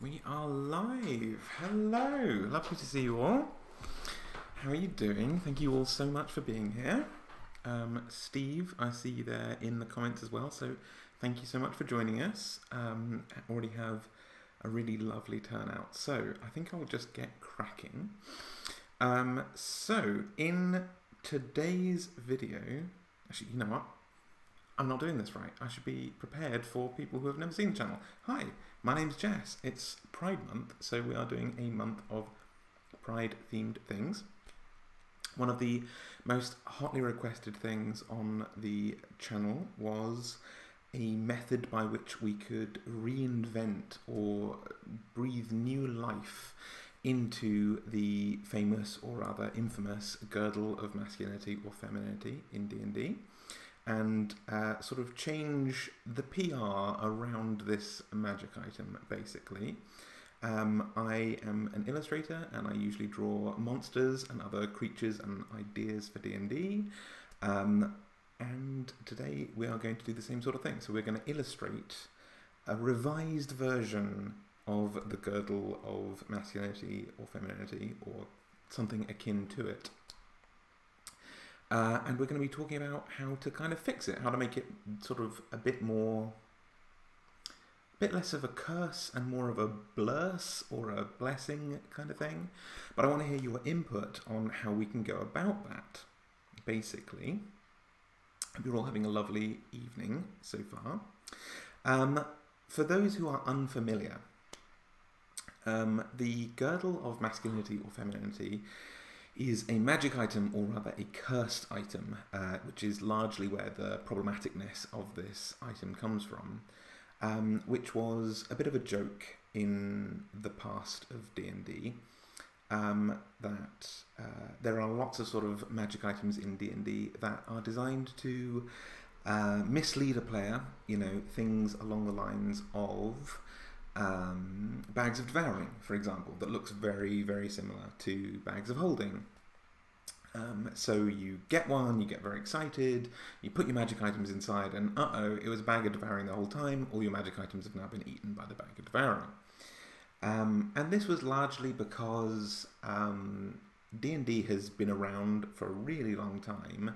We are live. Hello. Lovely to see you all. How are you doing? Thank you all so much for being here. Steve, I see you there in the comments as well, so thank you so much for joining us. I already have a really lovely turnout, so I think I'll just get cracking. So in today's video, actually, you know what? I'm not doing this right. I should be prepared for people who have never seen the channel. Hi, my name's Jess. It's Pride Month, so we are doing a month of Pride-themed things. One of the most hotly requested things on the channel was a method by which we could reinvent or breathe new life into the famous, or rather infamous, girdle of masculinity or femininity in D&D. And sort of change the PR around this magic item, basically. I am an illustrator, and I usually draw monsters and other creatures and ideas for D&D. And today we are going to do the same sort of thing. So we're going to illustrate a revised version of the girdle of masculinity or femininity, or something akin to it. And we're going to be talking about how to kind of fix it, how to make it sort of a bit less of a curse and more of a bless or a blessing kind of thing. But I want to hear your input on how we can go about that, basically. Hope you're all having a lovely evening so far. For those who are unfamiliar, the girdle of masculinity or femininity is a magic item, or rather a cursed item, which is largely where the problematicness of this item comes from, which was a bit of a joke in the past of D&D, that there are lots of sort of magic items in D&D that are designed to mislead a player, you know, things along the lines of bags of devouring, for example, that looks very, very similar to bags of holding. So you get one, you get very excited, you put your magic items inside, and it was a bag of devouring the whole time. All your magic items have now been eaten by the bag of devouring. And this was largely because D&D has been around for a really long time,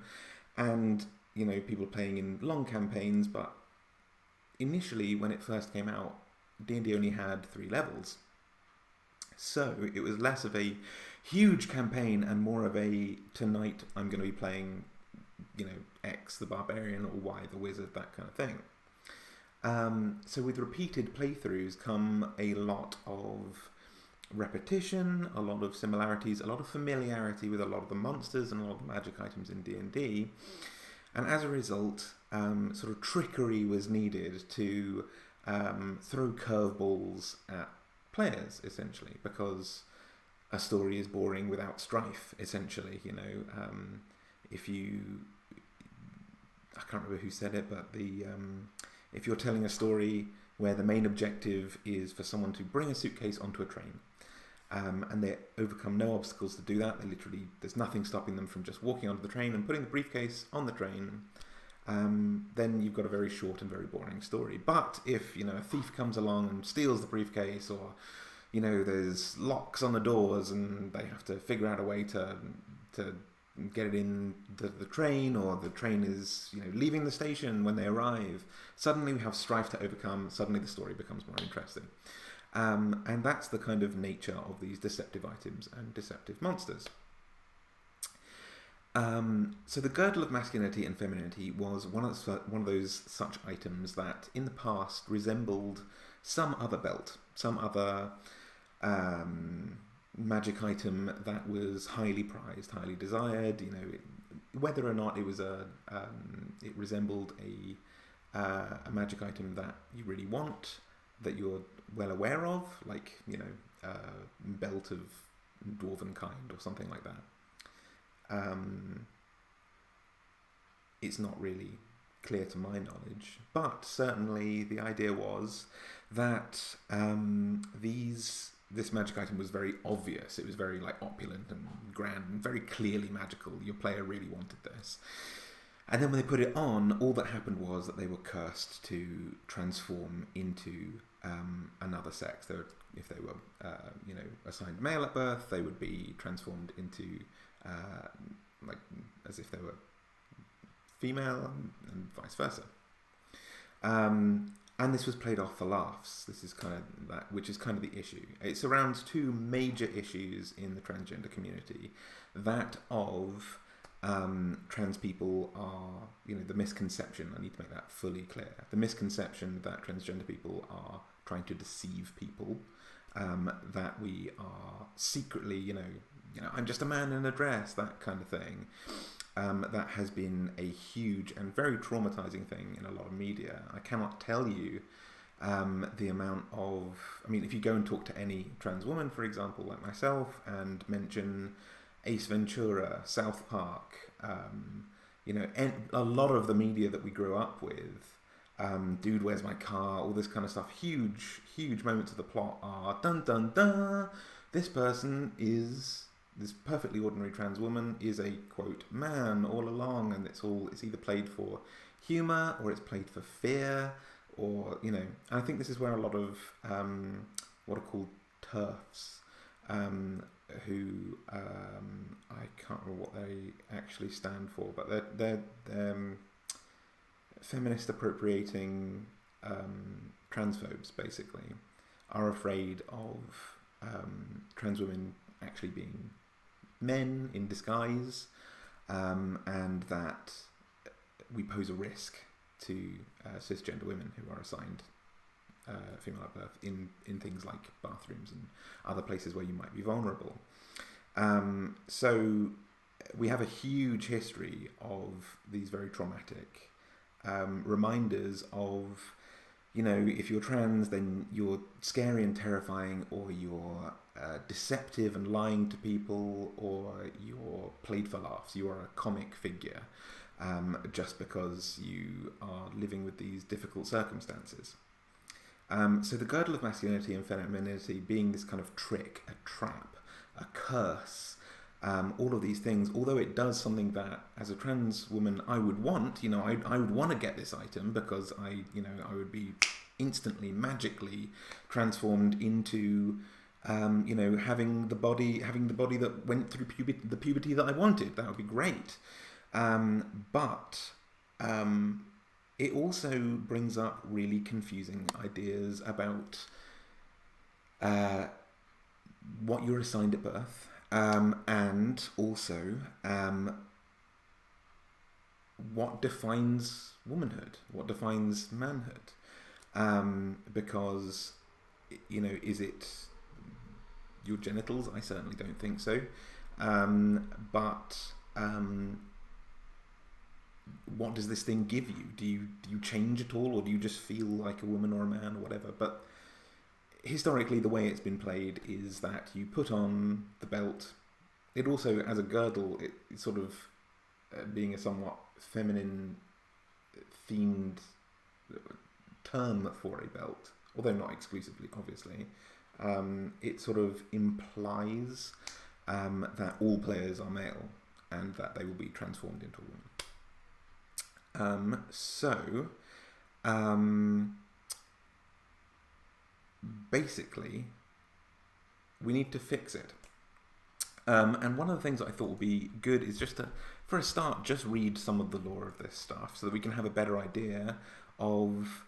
and you know, people playing in long campaigns, but initially when it first came out, D&D only had 3 levels, so it was less of a huge campaign and more of a, tonight I'm going to be playing, you know, X the barbarian or Y the wizard, that kind of thing. So with repeated playthroughs come a lot of repetition, a lot of similarities, a lot of familiarity with a lot of the monsters and a lot of the magic items in D&D, and as a result, sort of trickery was needed to throw curveballs at players, essentially, because a story is boring without strife, essentially. You know, if you, I can't remember who said it, but if you're telling a story where the main objective is for someone to bring a suitcase onto a train, and they overcome no obstacles to do that, they literally, there's nothing stopping them from just walking onto the train and putting the briefcase on the train, then you've got a very short and very boring story. But if, you know, a thief comes along and steals the briefcase, or, you know, there's locks on the doors and they have to figure out a way to get it in the train, or the train is, you know, leaving the station when they arrive, suddenly we have strife to overcome, suddenly the story becomes more interesting. And that's the kind of nature of these deceptive items and deceptive monsters. So the girdle of masculinity and femininity was one of those such items that in the past resembled some other belt, some other magic item that was highly prized, highly desired. You know, whether or not it was it resembled a magic item that you really want, that you're well aware of, like, you know, a belt of dwarven kind or something like that. It's not really clear to my knowledge, but certainly the idea was that this magic item was very obvious. It was very, like, opulent and grand and very clearly magical. Your player really wanted this. And then when they put it on, all that happened was that they were cursed to transform into another sex. If they were assigned male at birth, they would be transformed into as if they were female, and vice versa. And this was played off for laughs. This is kind of which is kind of the issue. It surrounds two major issues in the transgender community: that of trans people are, the misconception. I need to make that fully clear. The misconception that transgender people are trying to deceive people. That we are secretly, I'm just a man in a dress, that kind of thing. That has been a huge and very traumatizing thing in a lot of media. I cannot tell you the amount of... if you go and talk to any trans woman, for example, like myself, and mention Ace Ventura, South Park, a lot of the media that we grew up with, Dude, Where's My Car, all this kind of stuff, huge moments of the plot are, dun dun dun, this perfectly ordinary trans woman is a, quote, man all along, and it's either played for humour, or it's played for fear, or, and I think this is where a lot of what are called TERFs, who, I can't remember what they actually stand for, but they're feminist appropriating transphobes, basically, are afraid of trans women actually being men in disguise, and that we pose a risk to cisgender women who are assigned female at birth in things like bathrooms and other places where you might be vulnerable. So we have a huge history of these very traumatic reminders of, if you're trans, then you're scary and terrifying, or you're deceptive and lying to people, or you're played for laughs. You are a comic figure, just because you are living with these difficult circumstances. So the girdle of masculinity and femininity being this kind of trick, a trap, a curse, all of these things, although it does something that, as a trans woman, I would want, I would want to get this item, because I would be instantly, magically transformed into, having the body that went through the puberty that I wanted. That would be great. But it also brings up really confusing ideas about what you're assigned at birth, and also what defines womanhood, what defines manhood, because is it your genitals? I certainly don't think so, but what does this thing give you? Do you change at all, or do you just feel like a woman or a man or whatever? But historically, the way it's been played is that you put on the belt. It also, as a girdle, it's sort of being a somewhat feminine themed term for a belt, although not exclusively, obviously. It sort of implies that all players are male and that they will be transformed into a woman. Basically, we need to fix it. And one of the things that I thought would be good is just to, for a start, just read some of the lore of this stuff so that we can have a better idea of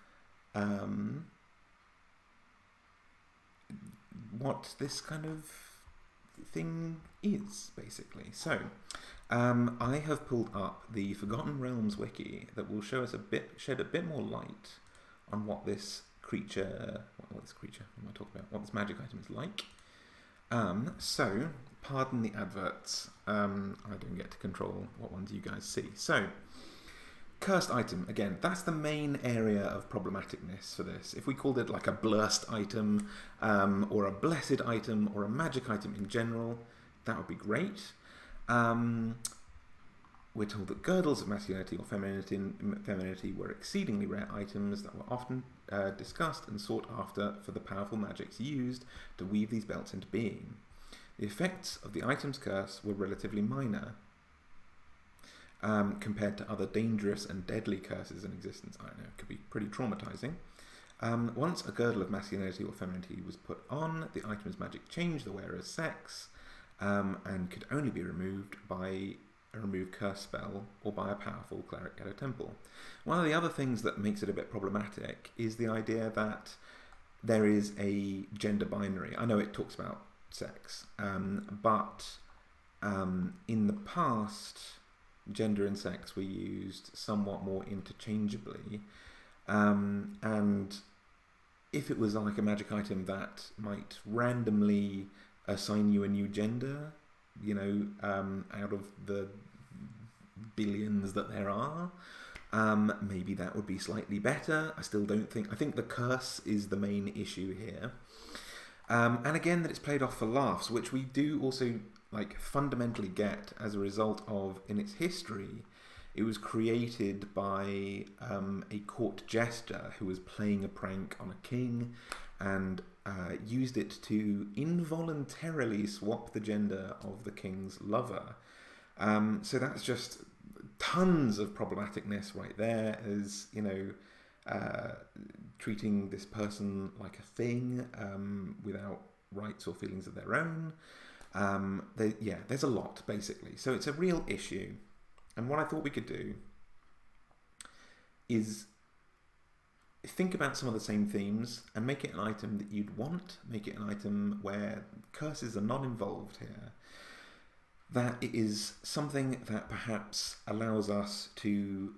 what this kind of thing is, basically. So, I have pulled up the Forgotten Realms wiki that will show us shed a bit more light on what this creature, what am I talking about? What this magic item is like. So, pardon the adverts. I don't get to control what ones you guys see. So, cursed item, again, that's the main area of problematicness for this. If we called it like a blessed item, or a blessed item, or a magic item in general, that would be great. We're told that girdles of masculinity or femininity were exceedingly rare items that were often discussed and sought after for the powerful magics used to weave these belts into being. The effects of the item's curse were relatively minor compared to other dangerous and deadly curses in existence. I don't know, it could be pretty traumatizing. Once a girdle of masculinity or femininity was put on, the item's magic changed the wearer's sex, and could only be removed by a remove curse spell or by a powerful cleric at a temple. One of the other things that makes it a bit problematic is the idea that there is a gender binary. I know it talks about sex, but in the past, gender and sex were used somewhat more interchangeably, and if it was like a magic item that might randomly assign you a new gender, you know, out of the billions that there are, maybe that would be slightly better. I still don't think, I think the curse is the main issue here. And again, that it's played off for laughs, which we do also like fundamentally get as a result of, in its history, it was created by a court jester who was playing a prank on a king and used it to involuntarily swap the gender of the king's lover. So that's just tons of problematicness right there, as, you know, treating this person like a thing without rights or feelings of their own. There's a lot, basically. So it's a real issue. And what I thought we could do is think about some of the same themes and make it an item that you'd want, make it an item where curses are not involved here, that it is something that perhaps allows us to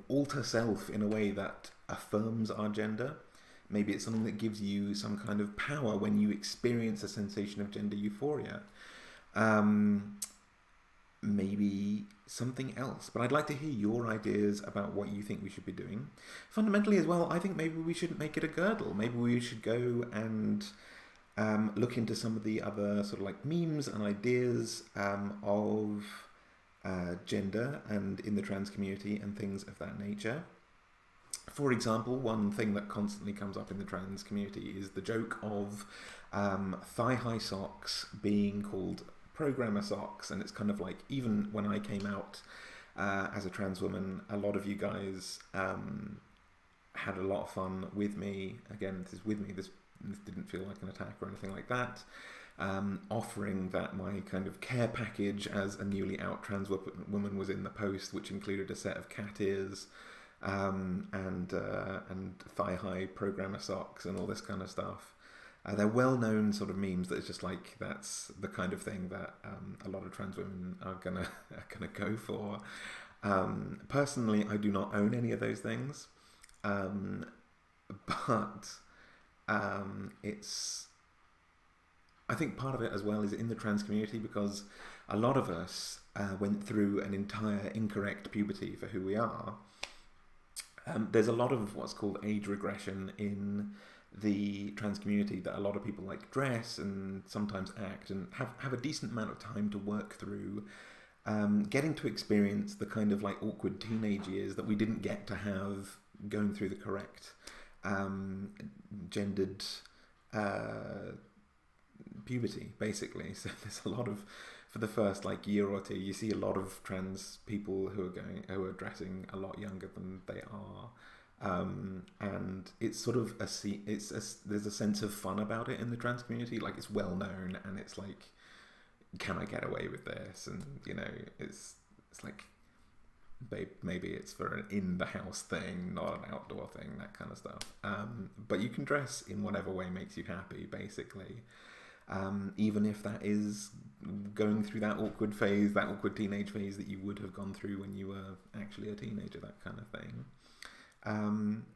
alter self in a way that affirms our gender. Maybe it's something that gives you some kind of power when you experience a sensation of gender euphoria. Maybe something else. But I'd like to hear your ideas about what you think we should be doing. Fundamentally as well, I think maybe we shouldn't make it a girdle. Maybe we should go and look into some of the other sort of like memes and ideas of gender and in the trans community and things of that nature. For example, one thing that constantly comes up in the trans community is the joke of thigh-high socks being called programmer socks, and it's kind of like, even when I came out as a trans woman, a lot of you guys had a lot of fun with me. Again, this is with me, this didn't feel like an attack or anything like that. Offering that my kind of care package as a newly out trans woman was in the post, which included a set of cat ears, and thigh-high programmer socks and all this kind of stuff. They're well-known sort of memes that it's just like, that's the kind of thing that a lot of trans women are gonna go for. Personally, I do not own any of those things, but it's, I think part of it as well is in the trans community, because a lot of us went through an entire incorrect puberty for who we are. There's a lot of what's called age regression in the trans community that a lot of people like dress and sometimes act and have a decent amount of time to work through, getting to experience the kind of like awkward teenage years that we didn't get to have going through the correct gendered puberty, basically. So there's a lot of, for the first like year or two, you see a lot of trans people who are dressing a lot younger than they are, and it's sort of there's a sense of fun about it in the trans community. Like, it's well known, and it's like, can I get away with this? And you know, it's like, maybe it's for an in the house thing, not an outdoor thing, that kind of stuff. But you can dress in whatever way makes you happy, basically. Even if that is going through that awkward phase, that awkward teenage phase that you would have gone through when you were actually a teenager, that kind of thing.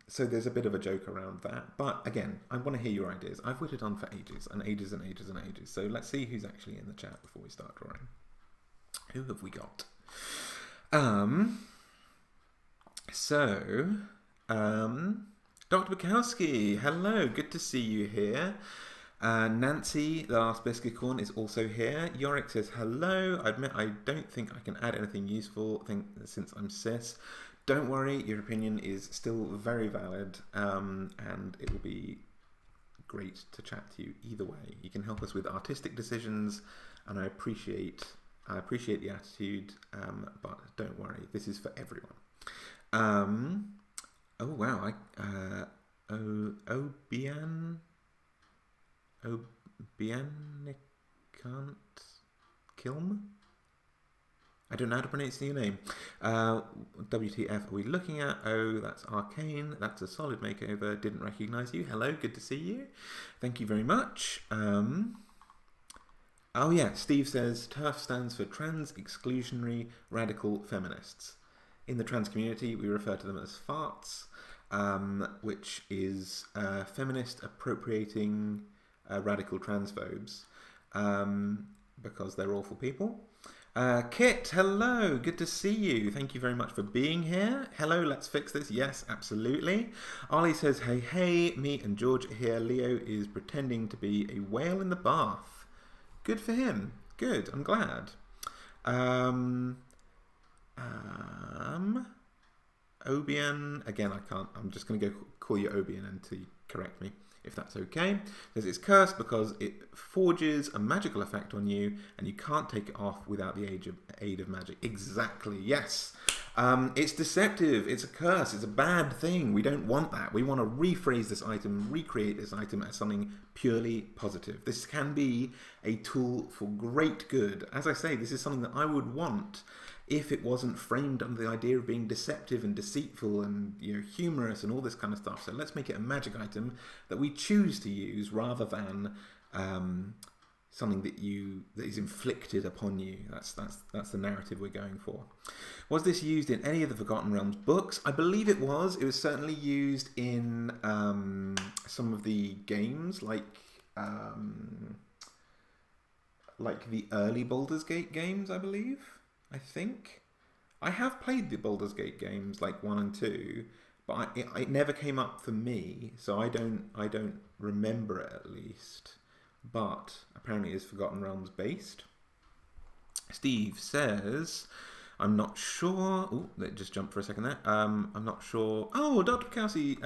So there's a bit of a joke around that. But again, I want to hear your ideas. I've waited on for ages and ages and ages and ages. So let's see who's actually in the chat before we start drawing. Who have we got? Dr. Bukowski, hello, good to see you here. Nancy, the last biscuit corn, is also here. Yorick says hello. I admit I don't think I can add anything useful since I'm cis. Don't worry, your opinion is still very valid, and it will be great to chat to you either way. You can help us with artistic decisions, and I appreciate the attitude, but don't worry, this is for everyone. Oh wow, Obian Obianicant Kilm? I don't know how to pronounce your name. WTF are we looking at? Oh, that's Arcane. That's a solid makeover. Didn't recognise you. Hello, good to see you. Thank you very much. Oh yeah, Steve says TERF stands for Trans Exclusionary Radical Feminists. In the trans community, we refer to them as farts, which is feminist appropriating radical transphobes, because they're awful people. Kit, hello, good to see you. Thank you very much for being here. Hello, let's fix this. Yes, absolutely. Ollie says, hey, hey, me and George are here. Leo is pretending to be a whale in the bath. Good for him. Good, I'm glad. Obian, again, I can't, I'm just going to go call you Obian until you correct me, if that's okay. Says it's cursed because it forges a magical effect on you and you can't take it off without the aid of magic. Exactly, yes. It's deceptive, it's a curse, it's a bad thing. We don't want that. We want to rephrase this item, recreate this item as something purely positive. This can be a tool for great good. As I say, this is something that I would want if it wasn't framed under the idea of being deceptive and deceitful and, you know, humorous and all this kind of stuff. So let's make it a magic item that we choose to use rather than something that is inflicted upon you. That's the narrative we're going for. Was this used in any of the Forgotten Realms books? I believe it was. It was certainly used in some of the games, like the early Baldur's Gate games, I believe. I think I have played the Baldur's Gate games, like 1 and 2, but it never came up for me, so I don't remember it at least. But apparently it's Forgotten Realms based. Steve says, I'm not sure. Oh, let just jump for a second there. I'm not sure. Oh, Dr. Kowski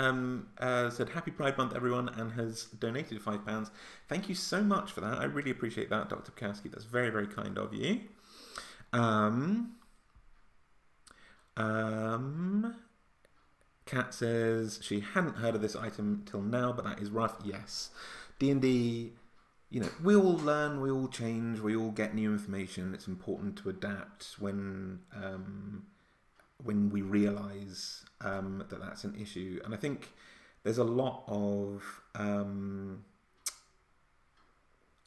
said Happy Pride Month, everyone, and has donated £5. Thank you so much for that. I really appreciate that, Dr. Kowski. That's very, very kind of you. Kat says she hadn't heard of this item till now, but that is rough. Yes, D&D, you know, we all learn, we all change, we all get new information. It's important to adapt when we realise that that's an issue. And I think there's a lot of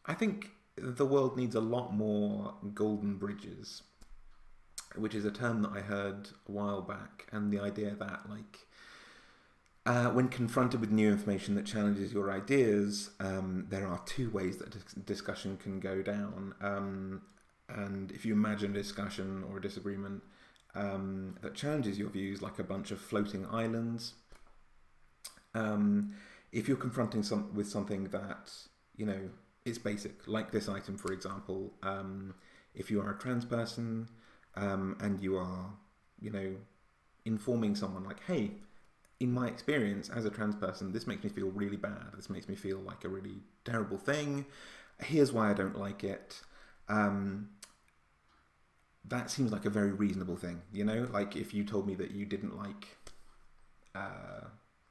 I think the world needs a lot more golden bridges, which is a term that I heard a while back, and the idea that, like, when confronted with new information that challenges your ideas, there are two ways that discussion can go down. And if you imagine a discussion or a disagreement that challenges your views, like a bunch of floating islands, if you're confronting with something that, you know, it's basic, like this item, for example, if you are a trans person and you are, you know, informing someone like, hey, in my experience as a trans person, this makes me feel really bad. This makes me feel like a really terrible thing. Here's why I don't like it. That seems like a very reasonable thing, you know? Like if you told me that you didn't like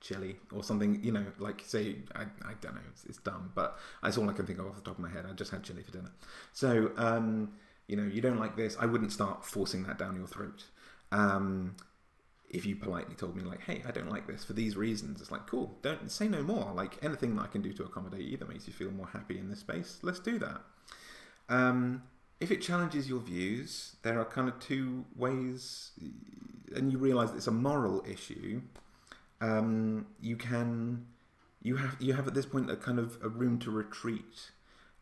chili or something, you know, like say, I don't know, it's dumb, but that's all I can think of off the top of my head. I just had chili for dinner. So, you know, you don't like this, I wouldn't start forcing that down your throat. If you politely told me like, hey, I don't like this for these reasons, it's like, cool, don't say no more. Like anything that I can do to accommodate you that makes you feel more happy in this space, let's do that. If it challenges your views, there are kind of two ways, and you realise that it's a moral issue. You have at this point a kind of a room to retreat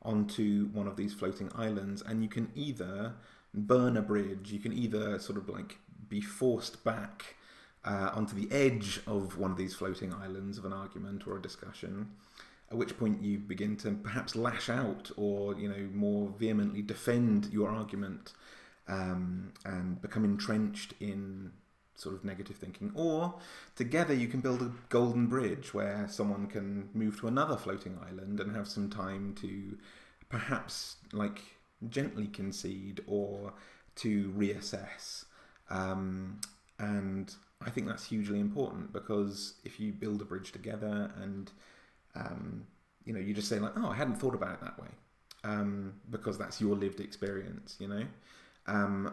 onto one of these floating islands, and you can either burn a bridge, you can either sort of like be forced back onto the edge of one of these floating islands of an argument or a discussion, at which point you begin to perhaps lash out or, you know, more vehemently defend your argument and become entrenched in sort of negative thinking. Or together you can build a golden bridge where someone can move to another floating island and have some time to perhaps like gently concede or to reassess. And I think that's hugely important, because if you build a bridge together and you know, you just say like, oh, I hadn't thought about it that way, because that's your lived experience, you know,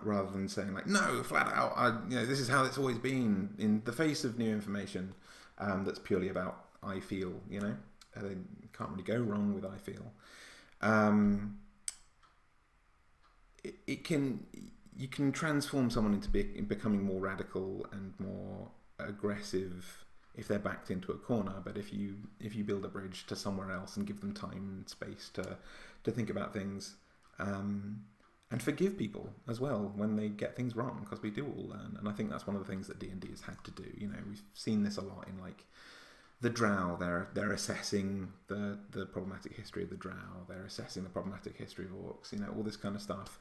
rather than saying like, no, flat out, you know, this is how it's always been, in the face of new information, that's purely about I feel, you know, can't really go wrong with I feel. You can transform someone into becoming more radical and more aggressive if they're backed into a corner, but if you build a bridge to somewhere else and give them time and space to think about things, and forgive people as well when they get things wrong, because we do all learn. And I think that's one of the things that D&D has had to do. You know, we've seen this a lot in like the Drow. They're assessing the problematic history of the Drow. They're assessing the problematic history of orcs. You know, all this kind of stuff,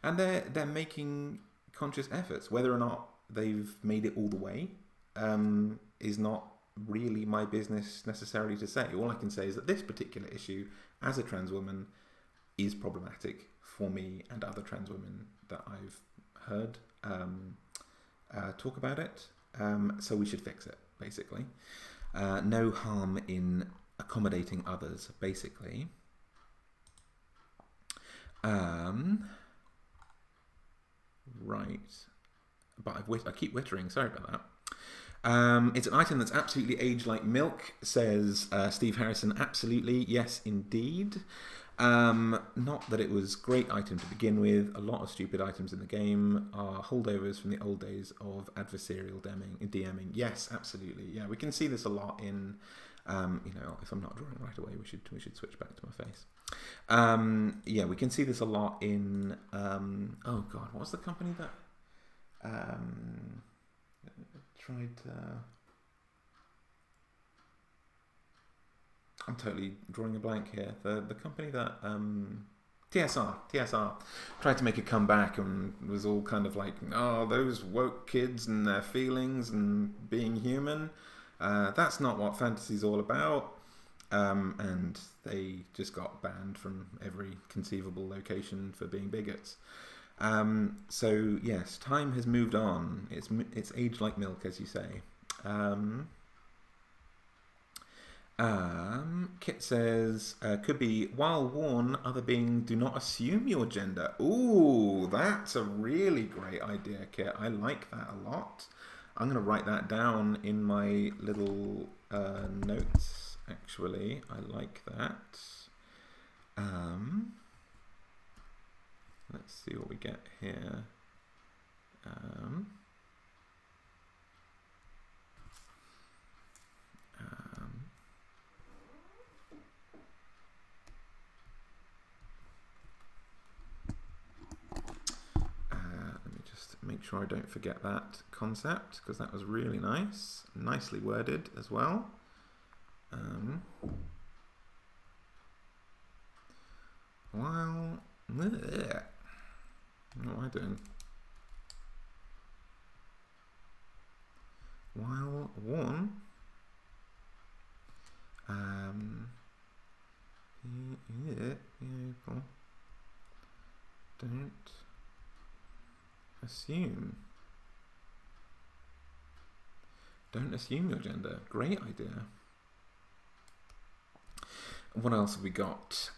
and they're making conscious efforts. Whether or not they've made it all the way is not really my business necessarily to say. All I can say is that this particular issue, as a trans woman, is problematic for me and other trans women that I've heard talk about it. So we should fix it, basically. No harm in accommodating others, basically. Right. But I keep wittering, sorry about that. It's an item that's absolutely aged like milk, says Steve Harrison. Absolutely, yes, indeed. Not that it was a great item to begin with. A lot of stupid items in the game are holdovers from the old days of adversarial DMing. Yes, absolutely. Yeah, we can see this a lot in, you know, if I'm not drawing right away, we should switch back to my face. Yeah, we can see this a lot in, oh God, what was the company that tried to... I'm totally drawing a blank here. The company that TSR tried to make a comeback and was all kind of like, oh, those woke kids and their feelings and being human. That's not what fantasy's all about. And they just got banned from every conceivable location for being bigots. So yes, time has moved on. It's aged like milk, as you say. Kit says, could be, while worn, other being, do not assume your gender. Ooh, that's a really great idea, Kit. I like that a lot. I'm going to write that down in my little notes, actually. I like that. Let's see what we get here. Let me just make sure I don't forget that concept, because that was really nice, nicely worded as well. While what am I doing? While worn, people don't assume. Don't assume your gender. Great idea. What else have we got?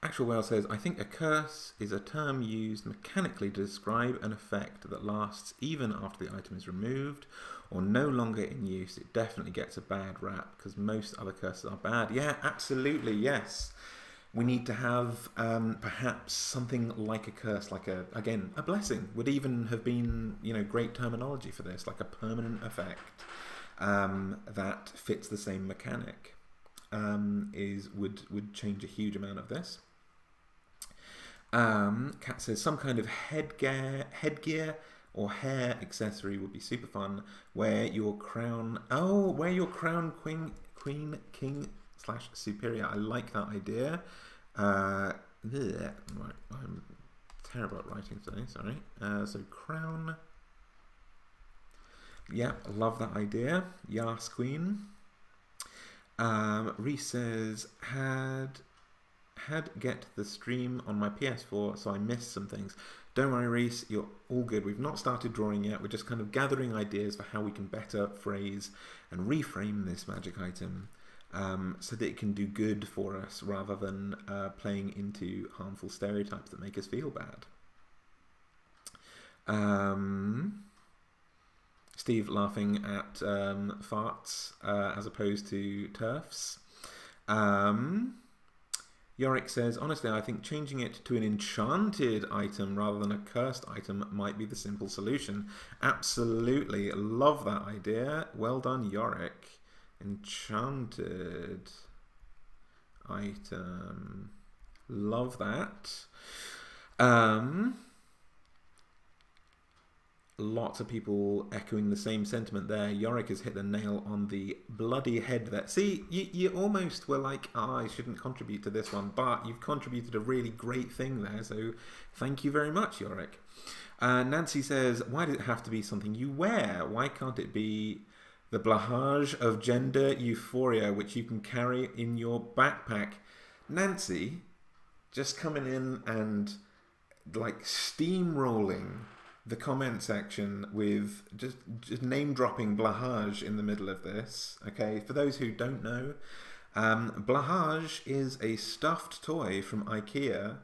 Actual Whale says, I think a curse is a term used mechanically to describe an effect that lasts even after the item is removed or no longer in use. It definitely gets a bad rap because most other curses are bad. Yeah, absolutely, yes. We need to have perhaps something like a curse, like a blessing would even have been, you know, great terminology for this, like a permanent effect that fits the same mechanic. Would change a huge amount of this. Kat says some kind of headgear or hair accessory would be super fun. Wear your crown queen, king / superior. I like that idea. Right, I'm terrible at writing today, sorry. So crown. Yeah, love that idea. Yas queen. Reese says, had get the stream on my PS4, so I missed some things. Don't worry, Reese, you're all good. We've not started drawing yet. We're just kind of gathering ideas for how we can better phrase and reframe this magic item so that it can do good for us rather than playing into harmful stereotypes that make us feel bad. Steve laughing at farts as opposed to turfs. Yorick says, honestly, I think changing it to an enchanted item rather than a cursed item might be the simple solution. Absolutely. Love that idea. Well done, Yorick. Enchanted item. Love that. Lots of people echoing the same sentiment there. Yorick has hit the nail on the bloody head there. See, you almost were like, I shouldn't contribute to this one, but you've contributed a really great thing there, so thank you very much, Yorick. Nancy says, why does it have to be something you wear? Why can't it be the Blahaj of gender euphoria, which you can carry in your backpack? Nancy, just coming in and like steamrolling the comment section with just name dropping Blahaj in the middle of this. Okay, for those who don't know, Blahaj is a stuffed toy from IKEA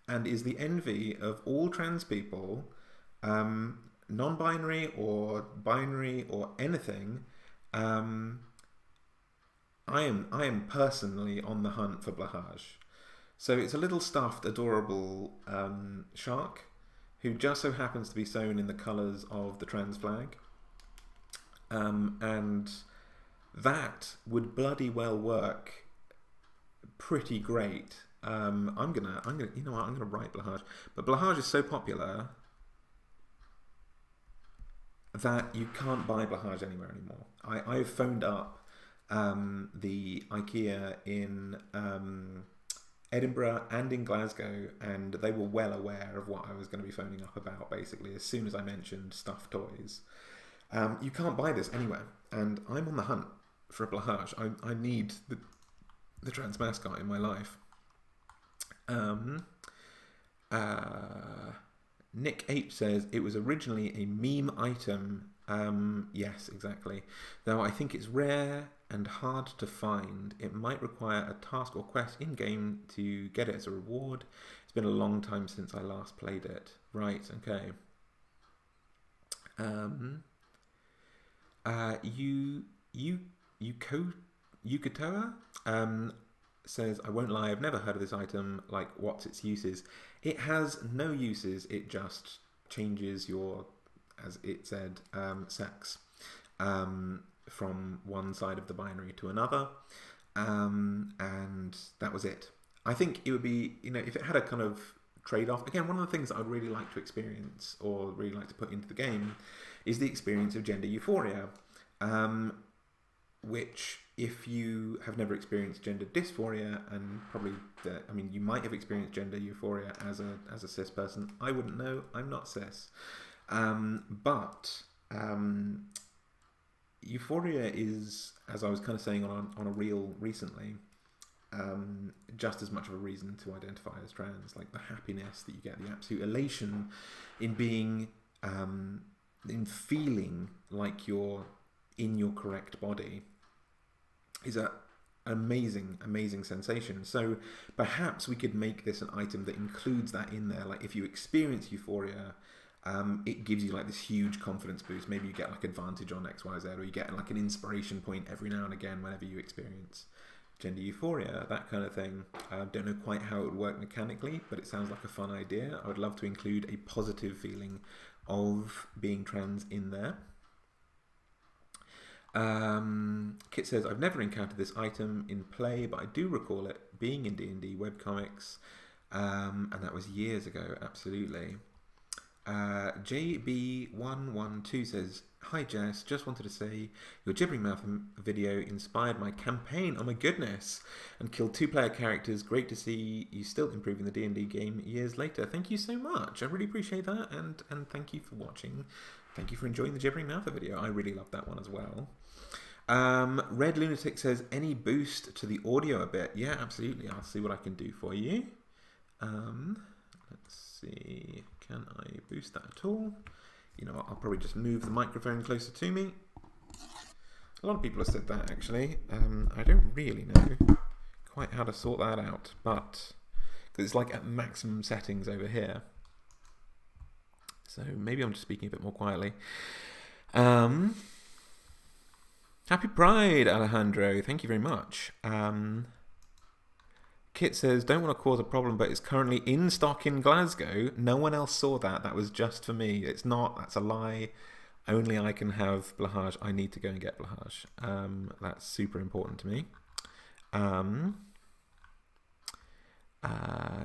and is the envy of all trans people, non-binary or binary or anything. I am personally on the hunt for Blahaj. So it's a little stuffed, adorable shark who just so happens to be sewn in the colours of the trans flag. And that would bloody well work pretty great. I'm gonna, you know what, I'm gonna write Blahaj. But Blahaj is so popular that you can't buy Blahaj anywhere anymore. I've phoned up the IKEA in Edinburgh and in Glasgow, and they were well aware of what I was going to be phoning up about, basically, as soon as I mentioned stuffed toys. You can't buy this anywhere, and I'm on the hunt for a Blahaj. I need the trans mascot in my life. Nick H says, it was originally a meme item. Yes, exactly. Though I think it's rare and hard to find. It might require a task or quest in-game to get it as a reward. It's been a long time since I last played it. Right, okay. Yukotoa says, I won't lie, I've never heard of this item. Like, what's its uses? It has no uses. It just changes your, as it said, sex from one side of the binary to another, and that was it. I think it would be, you know, if it had a kind of trade-off. Again, one of the things that I'd really like to experience or really like to put into the game is the experience of gender euphoria, which, if you have never experienced gender dysphoria, and probably, I mean, you might have experienced gender euphoria as a cis person. I wouldn't know. I'm not cis, but euphoria is, as I was kind of saying on a reel recently, just as much of a reason to identify as trans. Like the happiness that you get, the absolute elation in being, in feeling like you're in your correct body, is an amazing sensation. So perhaps we could make this an item that includes that in there. Like if you experience euphoria, it gives you like this huge confidence boost. Maybe you get like advantage on XYZ, or you get like an inspiration point every now and again whenever you experience gender euphoria, that kind of thing. Don't know quite how it would work mechanically, but it sounds like a fun idea. I would love to include a positive feeling of being trans in there. Kit says, I've never encountered this item in play, but I do recall it being in D&D webcomics, and that was years ago, absolutely. JB112 says, hi Jess, just wanted to say your Gibbering Mouth video inspired my campaign, oh my goodness, and killed 2-player characters. Great to see you still improving the D&D game years later. Thank you so much, I really appreciate that, and thank you for watching. Thank you for enjoying the Gibbering Mouth video. I really loved that one as well. Red Lunatic says, any boost to the audio a bit? Yeah, absolutely. I'll see what I can do for you. Let's see. Can I boost that at all? You know what, I'll probably just move the microphone closer to me. A lot of people have said that actually. I don't really know quite how to sort that out, but because it's like at maximum settings over here. So maybe I'm just speaking a bit more quietly. Happy Pride, Alejandro. Thank you very much. Kit says, don't want to cause a problem, but it's currently in stock in Glasgow. No one else saw that. That was just for me. It's not. That's a lie. Only I can have Blahaj. I need to go and get Blahaj. That's super important to me.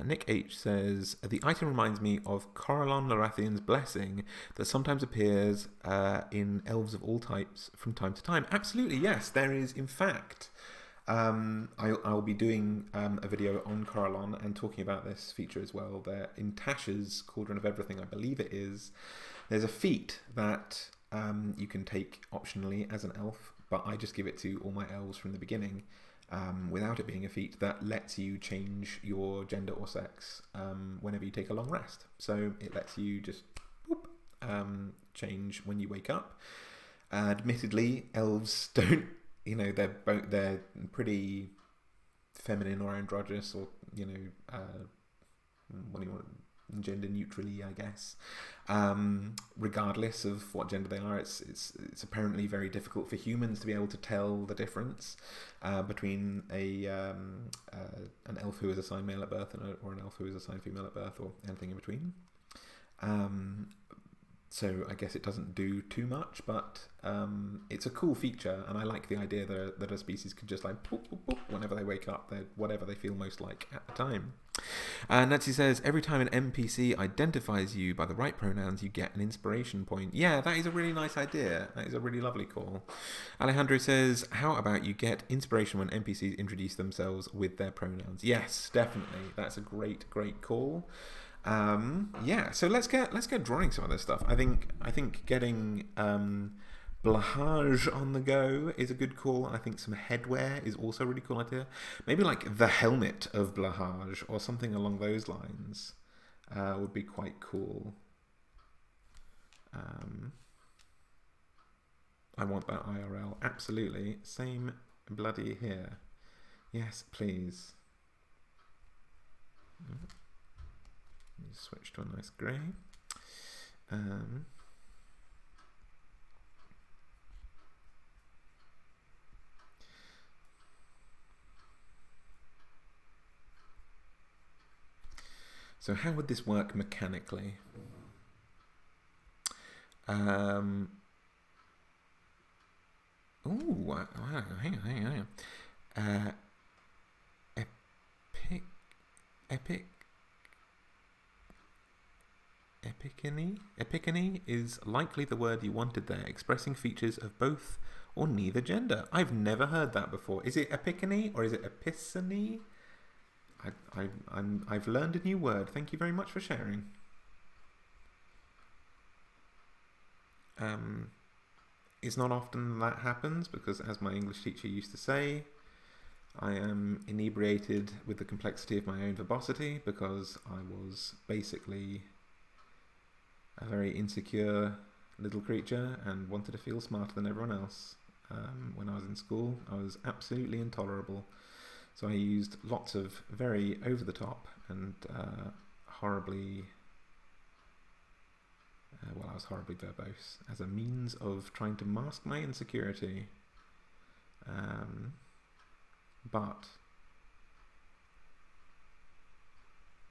Nick H says, the item reminds me of Corellon Larathian's Blessing that sometimes appears in Elves of all types from time to time. Absolutely, yes. There is, in fact, I'll be doing a video on Corellon and talking about this feature as well. There, in Tasha's Cauldron of Everything, I believe it is, there's a feat that you can take optionally as an elf, but I just give it to all my elves from the beginning. Without it being a feat that lets you change your gender or sex whenever you take a long rest. So it lets you just change when you wake up. Admittedly, elves don't, you know, they're pretty feminine or androgynous, or, you know, what do you want, gender neutrally, I guess. Regardless of what gender they are, it's apparently very difficult for humans to be able to tell the difference between an elf who is assigned male at birth or an elf who is assigned female at birth, or anything in between. So I guess it doesn't do too much, but it's a cool feature, and I like the idea that a species could just like boop, boop, boop, whenever they wake up, whatever they feel most like at the time. Nancy says, every time an NPC identifies you by the right pronouns, you get an inspiration point. Yeah, that is a really nice idea. That is a really lovely call. Alejandro says, how about you get inspiration when NPCs introduce themselves with their pronouns? Yes, definitely. That's a great call. Yeah, so let's get drawing some of this stuff. I think getting Blahaj on the go is a good call. I think some headwear is also a really cool idea. Maybe like the helmet of Blahaj or something along those lines would be quite cool. I want that IRL. Absolutely. Same bloody here. Yes, please. Switch to a nice grey. So how would this work mechanically? Hang on. Epicany is likely the word you wanted there, expressing features of both or neither gender. I've never heard that before. Is it epicany or is it epiceny? I've learned a new word. Thank you very much for sharing. It's not often that happens because, as my English teacher used to say, I am inebriated with the complexity of my own verbosity because I was basically a very insecure little creature and wanted to feel smarter than everyone else. When I was in school, I was absolutely intolerable. So I used lots of very over-the-top and horribly, I was horribly verbose as a means of trying to mask my insecurity. But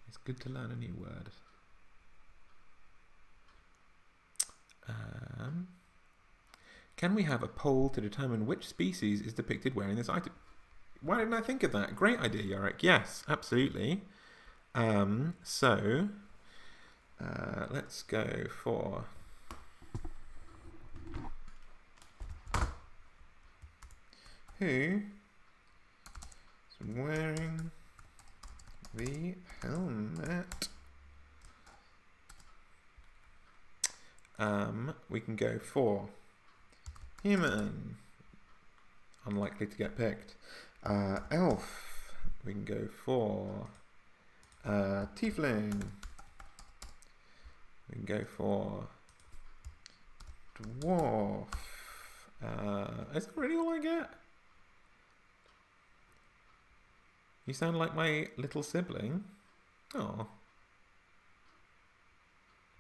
it's good to learn a new word. Can we have a poll to determine which species is depicted wearing this item? Why didn't I think of that? Great idea, Yorick. Yes, absolutely. So let's go for who is wearing the helmet. We can go for human, unlikely to get picked. Elf, we can go for tiefling, We can go for dwarf. Is that really all I get? You sound like my little sibling. Oh,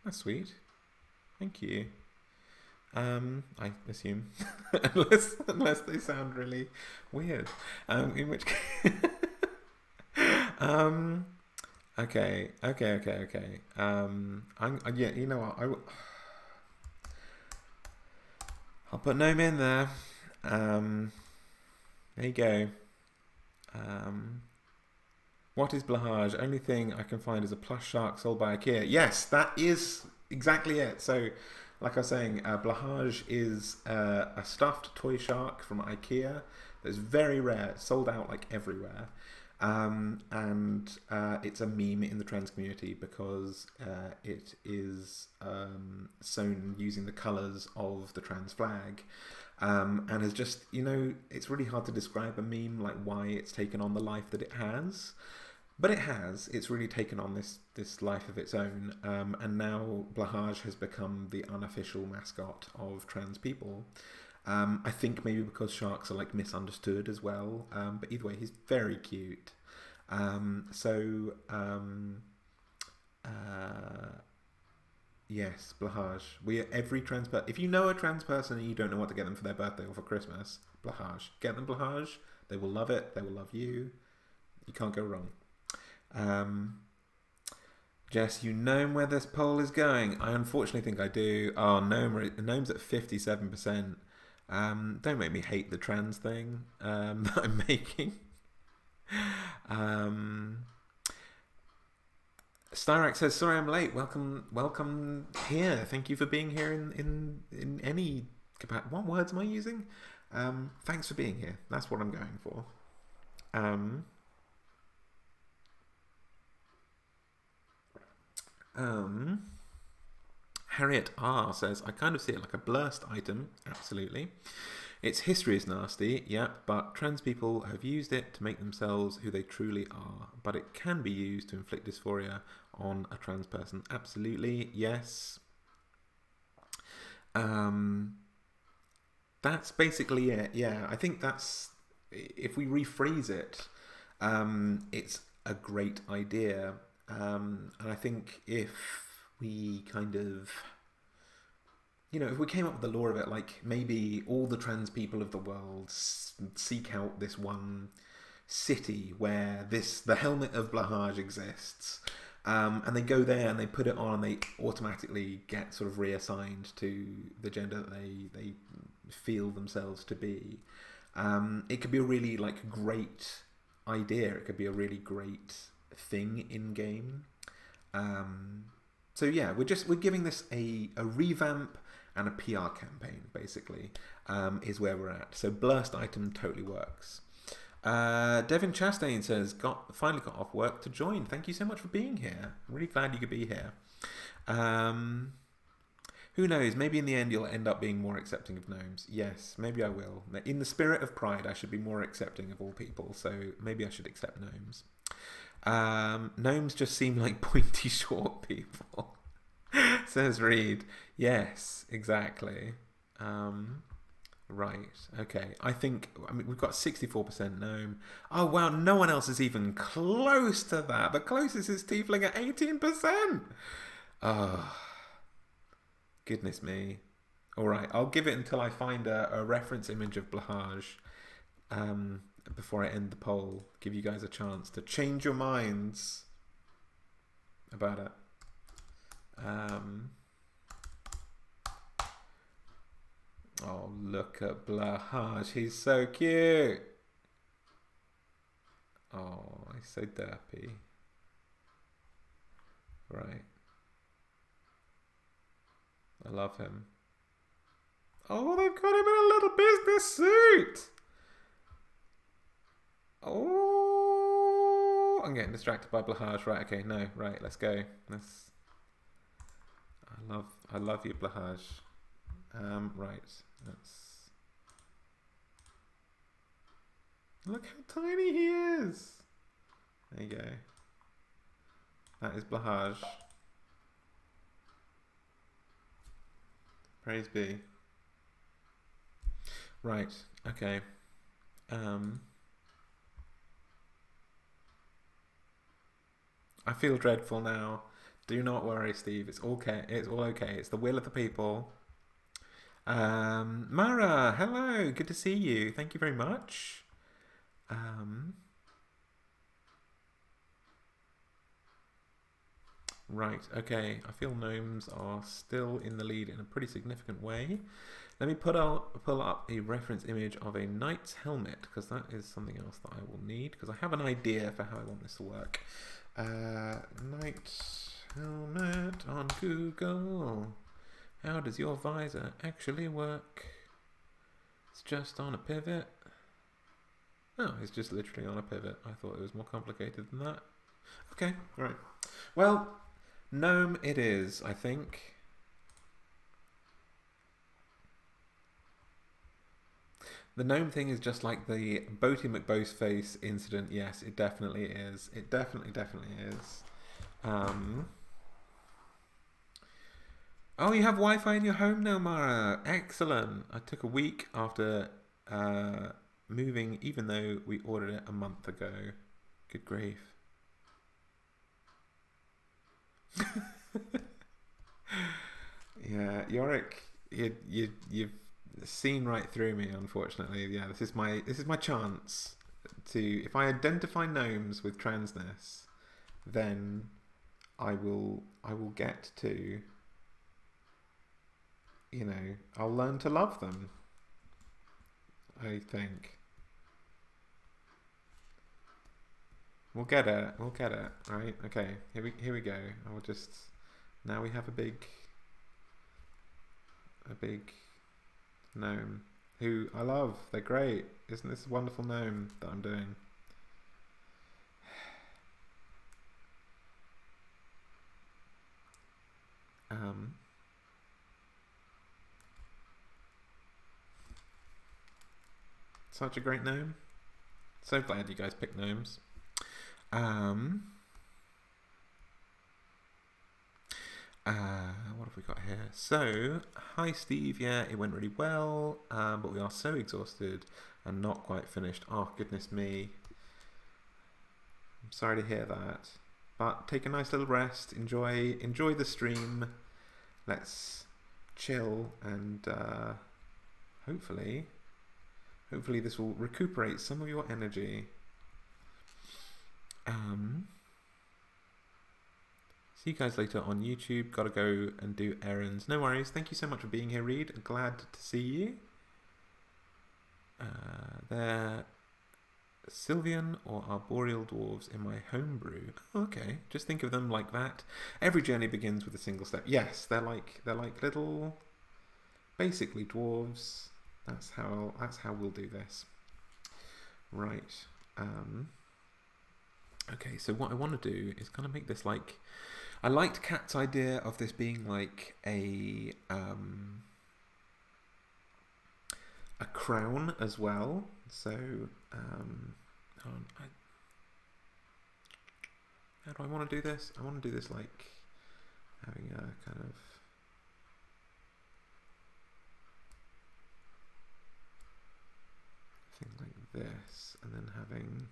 that's sweet. Thank you. I assume, unless they sound really weird. In which case, okay. Yeah, you know what? I'll put gnome in there. There you go. What is Blahaj? Only thing I can find is a plush shark sold by IKEA. Yes, that is exactly it. So, like I was saying, Blahaj is a stuffed toy shark from IKEA that's very rare. It's sold out like everywhere. And it's a meme in the trans community because it is sewn using the colours of the trans flag. And has just, you know, it's really hard to describe a meme, like why it's taken on the life that it has. But it has. It's really taken on this life of its own. And now Blahaj has become the unofficial mascot of trans people. I think maybe because sharks are like misunderstood as well. But either way, he's very cute. Yes, Blahaj. Every trans person. If you know a trans person and you don't know what to get them for their birthday or for Christmas, Blahaj. Get them Blahaj. They will love it. They will love you. You can't go wrong. Jess, you know where this poll is going. I unfortunately think I do. Oh, Gnome's at 57%. Don't make me hate the trans thing that I'm making. Styrax says, sorry I'm late. Welcome here. Thank you for being here in any capacity. What words am I using? Thanks for being here. That's what I'm going for. Harriet R says, I kind of see it like a blurst item. Absolutely. Its history is nasty, yep, but trans people have used it to make themselves who they truly are. But it can be used to inflict dysphoria on a trans person. Absolutely, yes. That's basically it. Yeah, I think that's, if we rephrase it, it's a great idea. And I think if we kind of, you know, if we came up with the law of it, like maybe all the trans people of the world seek out this one city where the helmet of Blahaj exists, and they go there and they put it on and they automatically get sort of reassigned to the gender that they feel themselves to be. It could be a really like great idea. It could be a really great thing in game. So yeah, we're giving this a revamp and a PR campaign, basically, is where we're at. So blurst item totally works. Devin Chastain says, finally got off work to join. Thank you so much for being here. I'm really glad you could be here. Who knows? Maybe in the end you'll end up being more accepting of gnomes. Yes, maybe I will. In the spirit of pride, I should be more accepting of all people. So maybe I should accept gnomes. Gnomes just seem like pointy short people. Says Reed. Yes, exactly. Right, okay. I mean, we've got 64% gnome. Oh, wow, no one else is even close to that. The closest is tiefling at 18%. Oh, goodness me. All right, I'll give it until I find a reference image of Blahaj before I end the poll. Give you guys a chance to change your minds about it. Oh, look at Blahaj. He's so cute. Oh, he's so derpy. Right. I love him. Oh, they've got him in a little business suit. Oh, I'm getting distracted by Blahaj. Right, okay, no, right, let's go. I love you, Blahaj. Right, let's look how tiny he is. There you go. That is Blahaj. Praise be. Right, okay. I feel dreadful now. Do not worry, Steve. It's okay. It's all okay. It's the will of the people. Mara, hello. Good to see you. Thank you very much. Right, okay. I feel gnomes are still in the lead in a pretty significant way. Let me pull up a reference image of a knight's helmet, because that is something else that I will need, because I have an idea for how I want this to work. Knight's helmet on Google. How does your visor actually work? It's just on a pivot. Oh, it's just literally on a pivot. I thought it was more complicated than that. Okay, right. Well, gnome it is, I think. The gnome thing is just like the Boaty McBoastface incident. Yes, it definitely is. It definitely is. Oh, you have Wi-Fi in your home now, Mara. Excellent. I took a week after moving, even though we ordered it a month ago. Good grief. Yeah, Yorick, you've seen right through me, unfortunately. Yeah, this is my chance to, if I identify gnomes with transness, then I will get to, you know, I'll learn to love them, I think. We'll get it, right? Okay, here we go. I will just, now we have a big gnome who I love. They're great. Isn't this a wonderful gnome that I'm doing? Such a great gnome. So glad you guys picked gnomes. What have we got here? So, hi Steve, yeah, it went really well, but we are so exhausted and not quite finished. Oh, goodness me. I'm sorry to hear that. But take a nice little rest, enjoy the stream. Let's chill and hopefully this will recuperate some of your energy. See you guys later on YouTube. Gotta go and do errands. No worries. Thank you so much for being here, Reed. Glad to see you. They're Sylvian or Arboreal dwarves in my homebrew. Oh, okay, just think of them like that. Every journey begins with a single step. Yes, they're like little, basically dwarves. That's how we'll do this. Right. Okay, so what I want to do is kind of make this like, I liked Kat's idea of this being like a crown as well. So hold on, how do I want to do this? I want to do this like having a kind of thing like this, and then having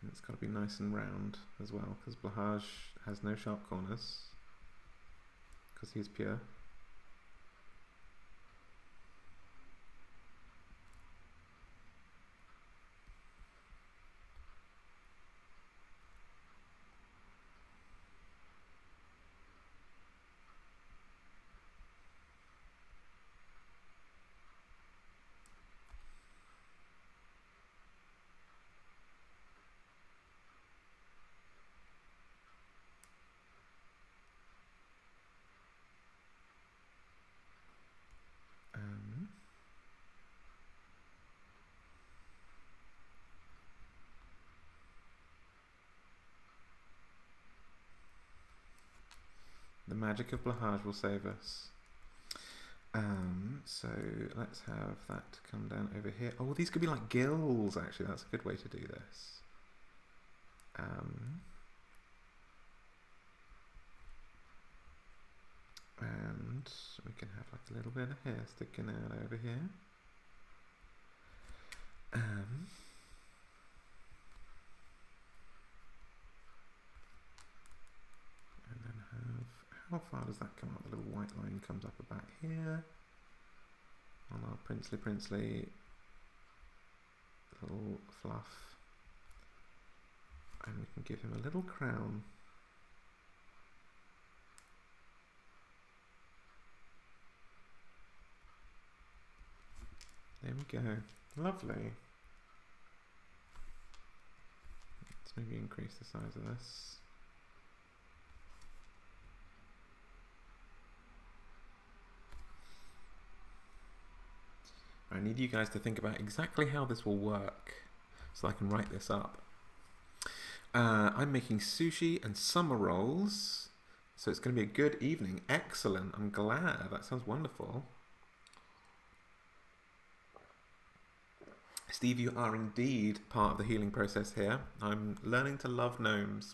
it's got to be nice and round as well, because Blahaj has no sharp corners, because he's pure. The magic of Blahaj will save us. So let's have that come down over here. Oh, these could be like gills, actually. That's a good way to do this. And we can have like a little bit of hair sticking out over here. And then how far does that come up? The little white line comes up about here. On our princely little fluff. And we can give him a little crown. There we go. Lovely. Let's maybe increase the size of this. I need you guys to think about exactly how this will work so I can write this up. I'm making sushi and summer rolls, so it's going to be a good evening. Excellent. I'm glad. That sounds wonderful. Steve, you are indeed part of the healing process here. I'm learning to love gnomes.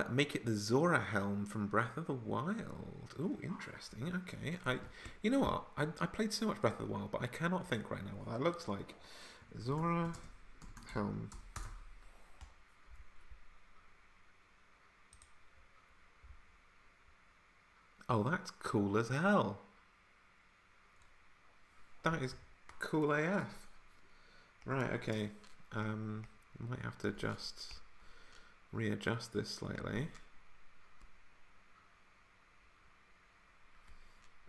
Make it the Zora helm from Breath of the Wild. Ooh, interesting. Okay. You know what? I played so much Breath of the Wild, but I cannot think right now what that looks like. Zora helm. Oh, that's cool as hell. That is cool AF. Right, okay. Might have to just readjust this slightly.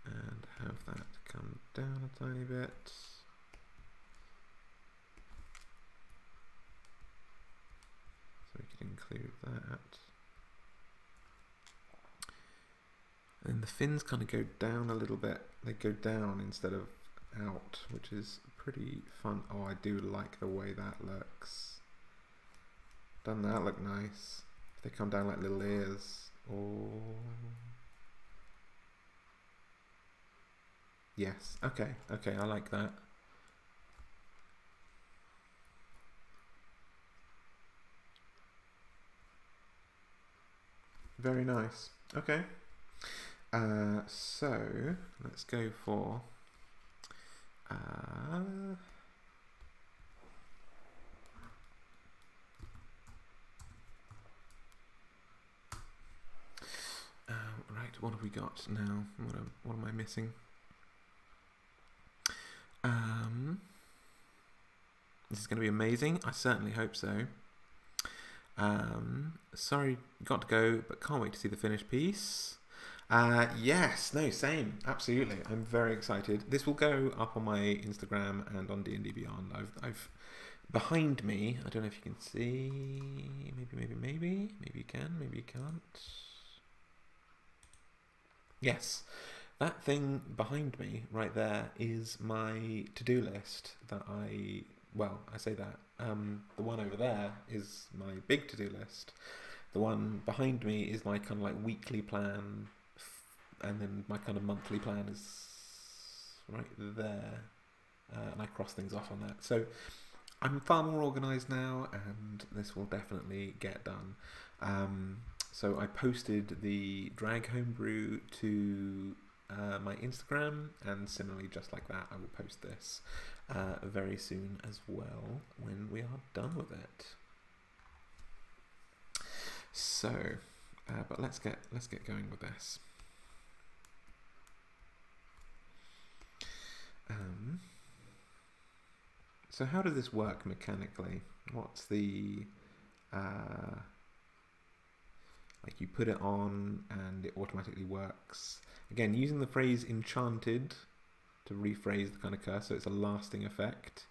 And have that come down a tiny bit. So we can include that. And the fins kind of go down a little bit. They go down instead of out, which is pretty fun. Oh, I do like the way that looks. Doesn't that look nice? They come down like little ears. Oh. Yes. Okay. Okay, I like that. Very nice. Okay. So let's go for right, what have we got now? What am I missing? This is going to be amazing. I certainly hope so. Sorry, got to go, but can't wait to see the finished piece. Yes, no, same, absolutely. I'm very excited. This will go up on my Instagram and on D&D Beyond. I've behind me. I don't know if you can see. Maybe you can. Maybe you can't. Yes, that thing behind me right there is my to-do list that I say that. The one over there is my big to-do list. The one behind me is my kind of like weekly plan, and then my kind of monthly plan is right there, and I cross things off on that. So I'm far more organised now, and this will definitely get done. So I posted the drag homebrew to my Instagram, and similarly, just like that, I will post this very soon as well when we are done with it. So, but let's get going with this. So how does this work mechanically? What's the like you put it on and it automatically works. Again, using the phrase enchanted to rephrase the kind of curse, so it's a lasting effect.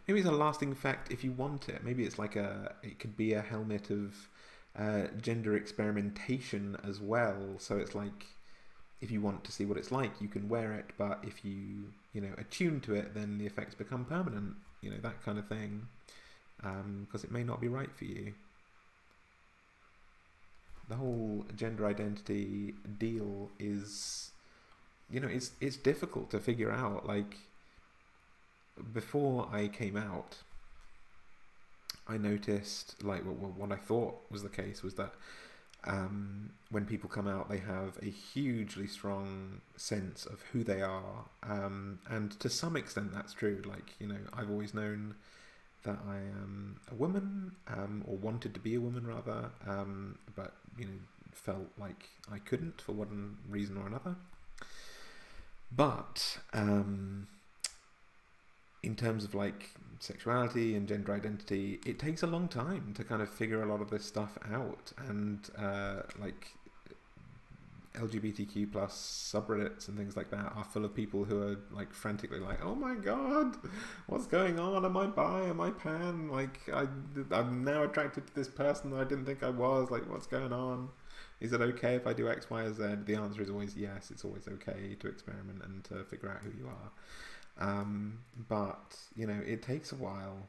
Maybe it's a lasting effect if you want it. Maybe it's like it could be a helmet of gender experimentation as well. So it's like, if you want to see what it's like, you can wear it, but if you attune to it, then the effects become permanent, that kind of thing, because it may not be right for you. the whole gender identity deal is, you know, it's difficult to figure out. Like, before I came out, I noticed, like, what I thought was the case was that when people come out, they have a hugely strong sense of who they are, and to some extent that's true. Like, you know, I've always known that I am a woman, or wanted to be a woman rather, but, you know, felt like I couldn't for one reason or another. But in terms of like sexuality and gender identity, it takes a long time to kind of figure a lot of this stuff out, and like LGBTQ plus subreddits and things like that are full of people who are like frantically like, oh my god, what's going on? Am I bi? Am I pan? Like, I'm now attracted to this person that I didn't think I was. Like, what's going on? Is it okay if I do X, Y, or Z? The answer is always yes. It's always okay to experiment and to figure out who you are. But, you know, it takes a while.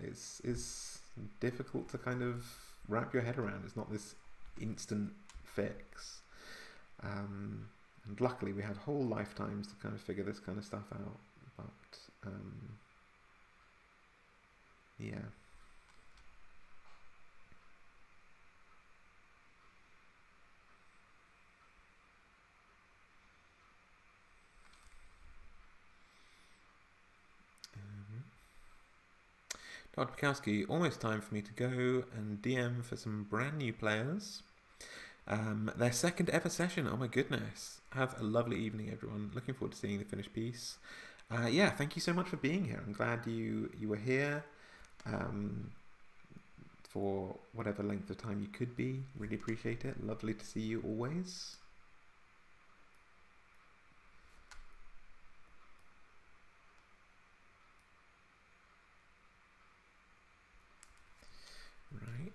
It's difficult to kind of wrap your head around. It's not this instant fix. And luckily we had whole lifetimes to kind of figure this kind of stuff out. But, yeah. Dr. Bukowski, almost time for me to go and DM for some brand new players. Their second ever session, oh my goodness. Have a lovely evening, everyone. Looking forward to seeing the finished piece. Yeah, thank you so much for being here. I'm glad you were here for whatever length of time you could be. Really appreciate it. Lovely to see you always. Right.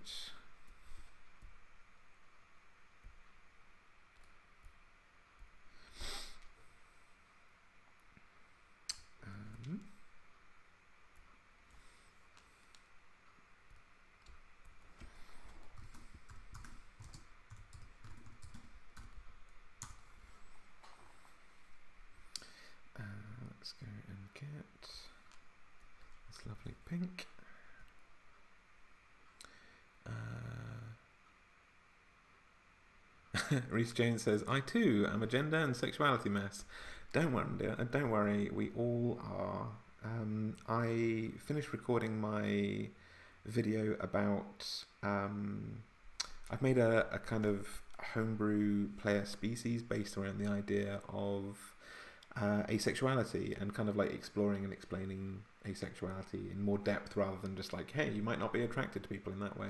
Let's go and get this lovely pink. Reese Jones says, I too am a gender and sexuality mess. Don't worry, dear. Don't worry, we all are. I finished recording my video about... I've made a kind of homebrew player species based around the idea of asexuality, and kind of like exploring and explaining asexuality in more depth rather than just like, hey, you might not be attracted to people in that way.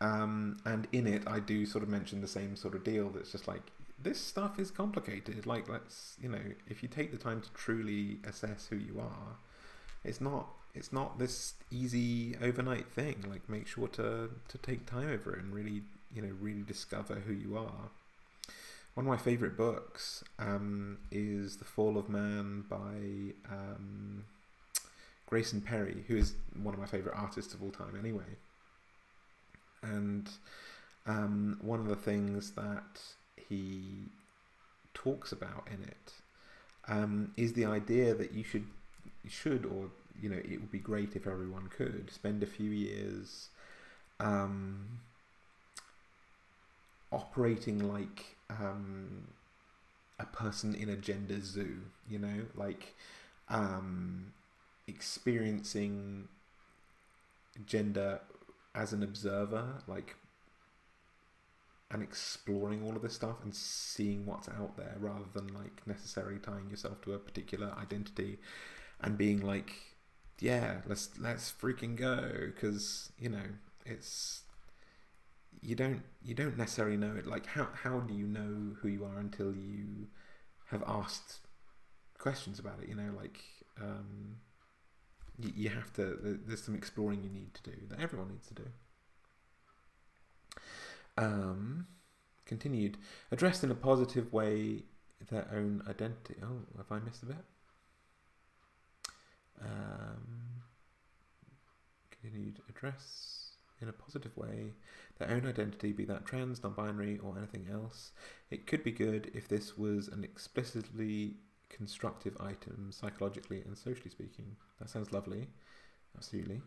And in it, I do sort of mention the same sort of deal. That's just like, this stuff is complicated. Like, let's, you know, if you take the time to truly assess who you are, it's not this easy overnight thing. Like, make sure to take time over it and really, you know, really discover who you are. One of my favourite books is The Fall of Man by Grayson Perry, who is one of my favourite artists of all time anyway. And one of the things that he talks about in it is the idea that you should, or, you know, it would be great if everyone could spend a few years operating like a person in a gender zoo, you know, like experiencing gender as an observer, like, and exploring all of this stuff and seeing what's out there, rather than like necessarily tying yourself to a particular identity and being like, yeah, let's freaking go, because, you know, it's, you don't necessarily know it. Like, how do you know who you are until you have asked questions about it, you know, like you have to, there's some exploring you need to do, that everyone needs to do. Continued. Addressed in a positive way their own identity. Oh, have I missed a bit? Continued. Address in a positive way, their own identity, be that trans, non-binary, or anything else. It could be good if this was an explicitly constructive item, psychologically and socially speaking. That sounds lovely, absolutely.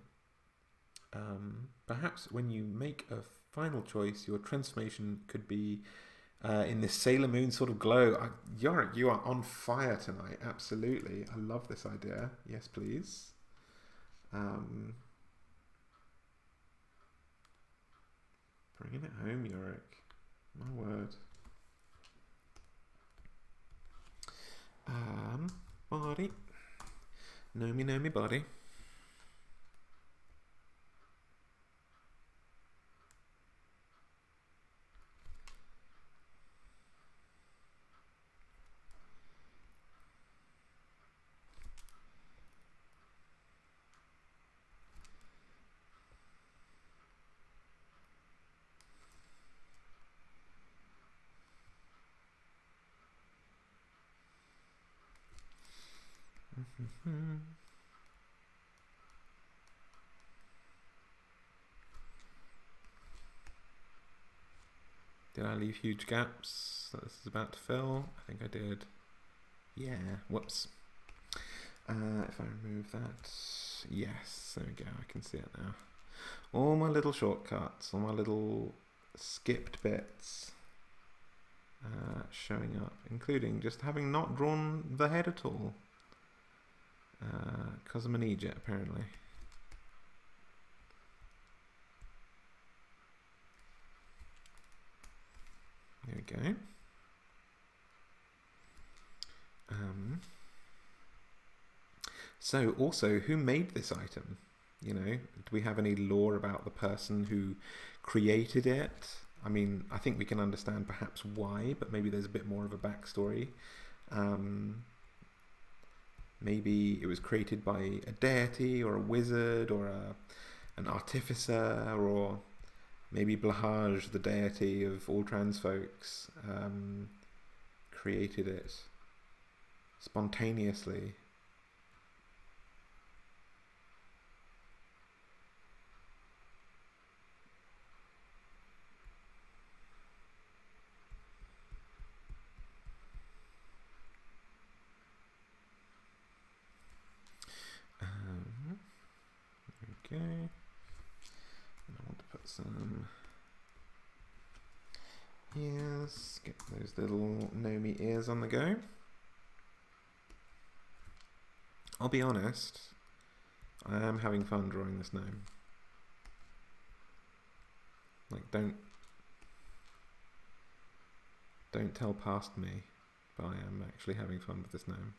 Perhaps when you make a final choice, your transformation could be in this Sailor Moon sort of glow. Yorick, you are on fire tonight, absolutely. I love this idea. Yes, please. Bringing it home, Yorick. My word. Body. Know me body. Did I leave huge gaps that this is about to fill? I think I did. Yeah, whoops. If I remove that, yes, there we go, I can see it now. All my little shortcuts, all my little skipped bits showing up, including just having not drawn the head at all. Because I'm an idiot, apparently. There we go. So also, who made this item? You know, do we have any lore about the person who created it? I mean, I think we can understand perhaps why, but maybe there's a bit more of a backstory. Maybe it was created by a deity or a wizard or an artificer, or maybe Blahaj, the deity of all trans folks, created it spontaneously. Okay, and I want to put some ears, get those little Nomi ears on the go. I'll be honest, I am having fun drawing this gnome. Like, don't tell past me, but I am actually having fun with this gnome.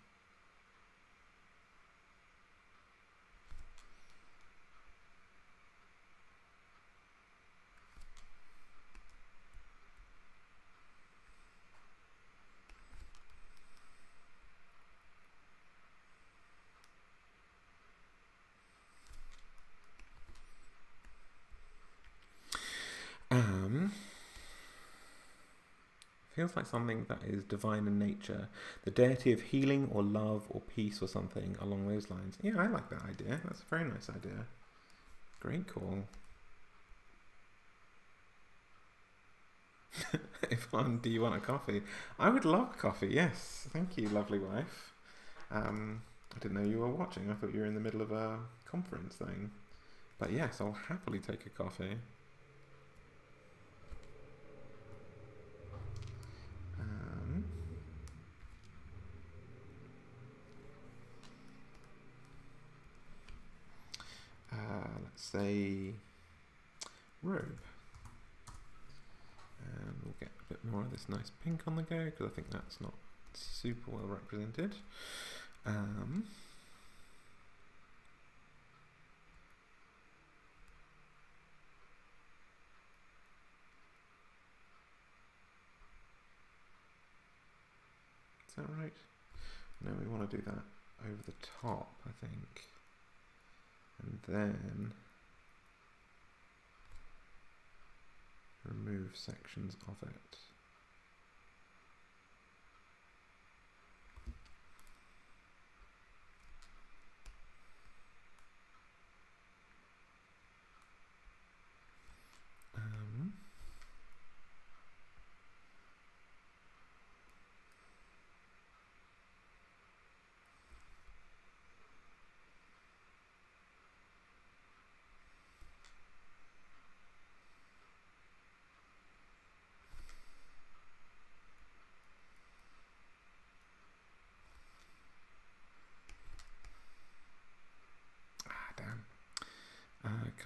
Feels like something that is divine in nature. The deity of healing or love or peace or something along those lines. Yeah, I like that idea. That's a very nice idea. Great call. Do you want a coffee? I would love coffee, yes. Thank you, lovely wife. I didn't know you were watching. I thought you were in the middle of a conference thing. But yes, I'll happily take a coffee. Let's say robe, and we'll get a bit more of this nice pink on the go because I think that's not super well represented. Is that right? No, we want to do that over the top, I think. And then remove sections of it.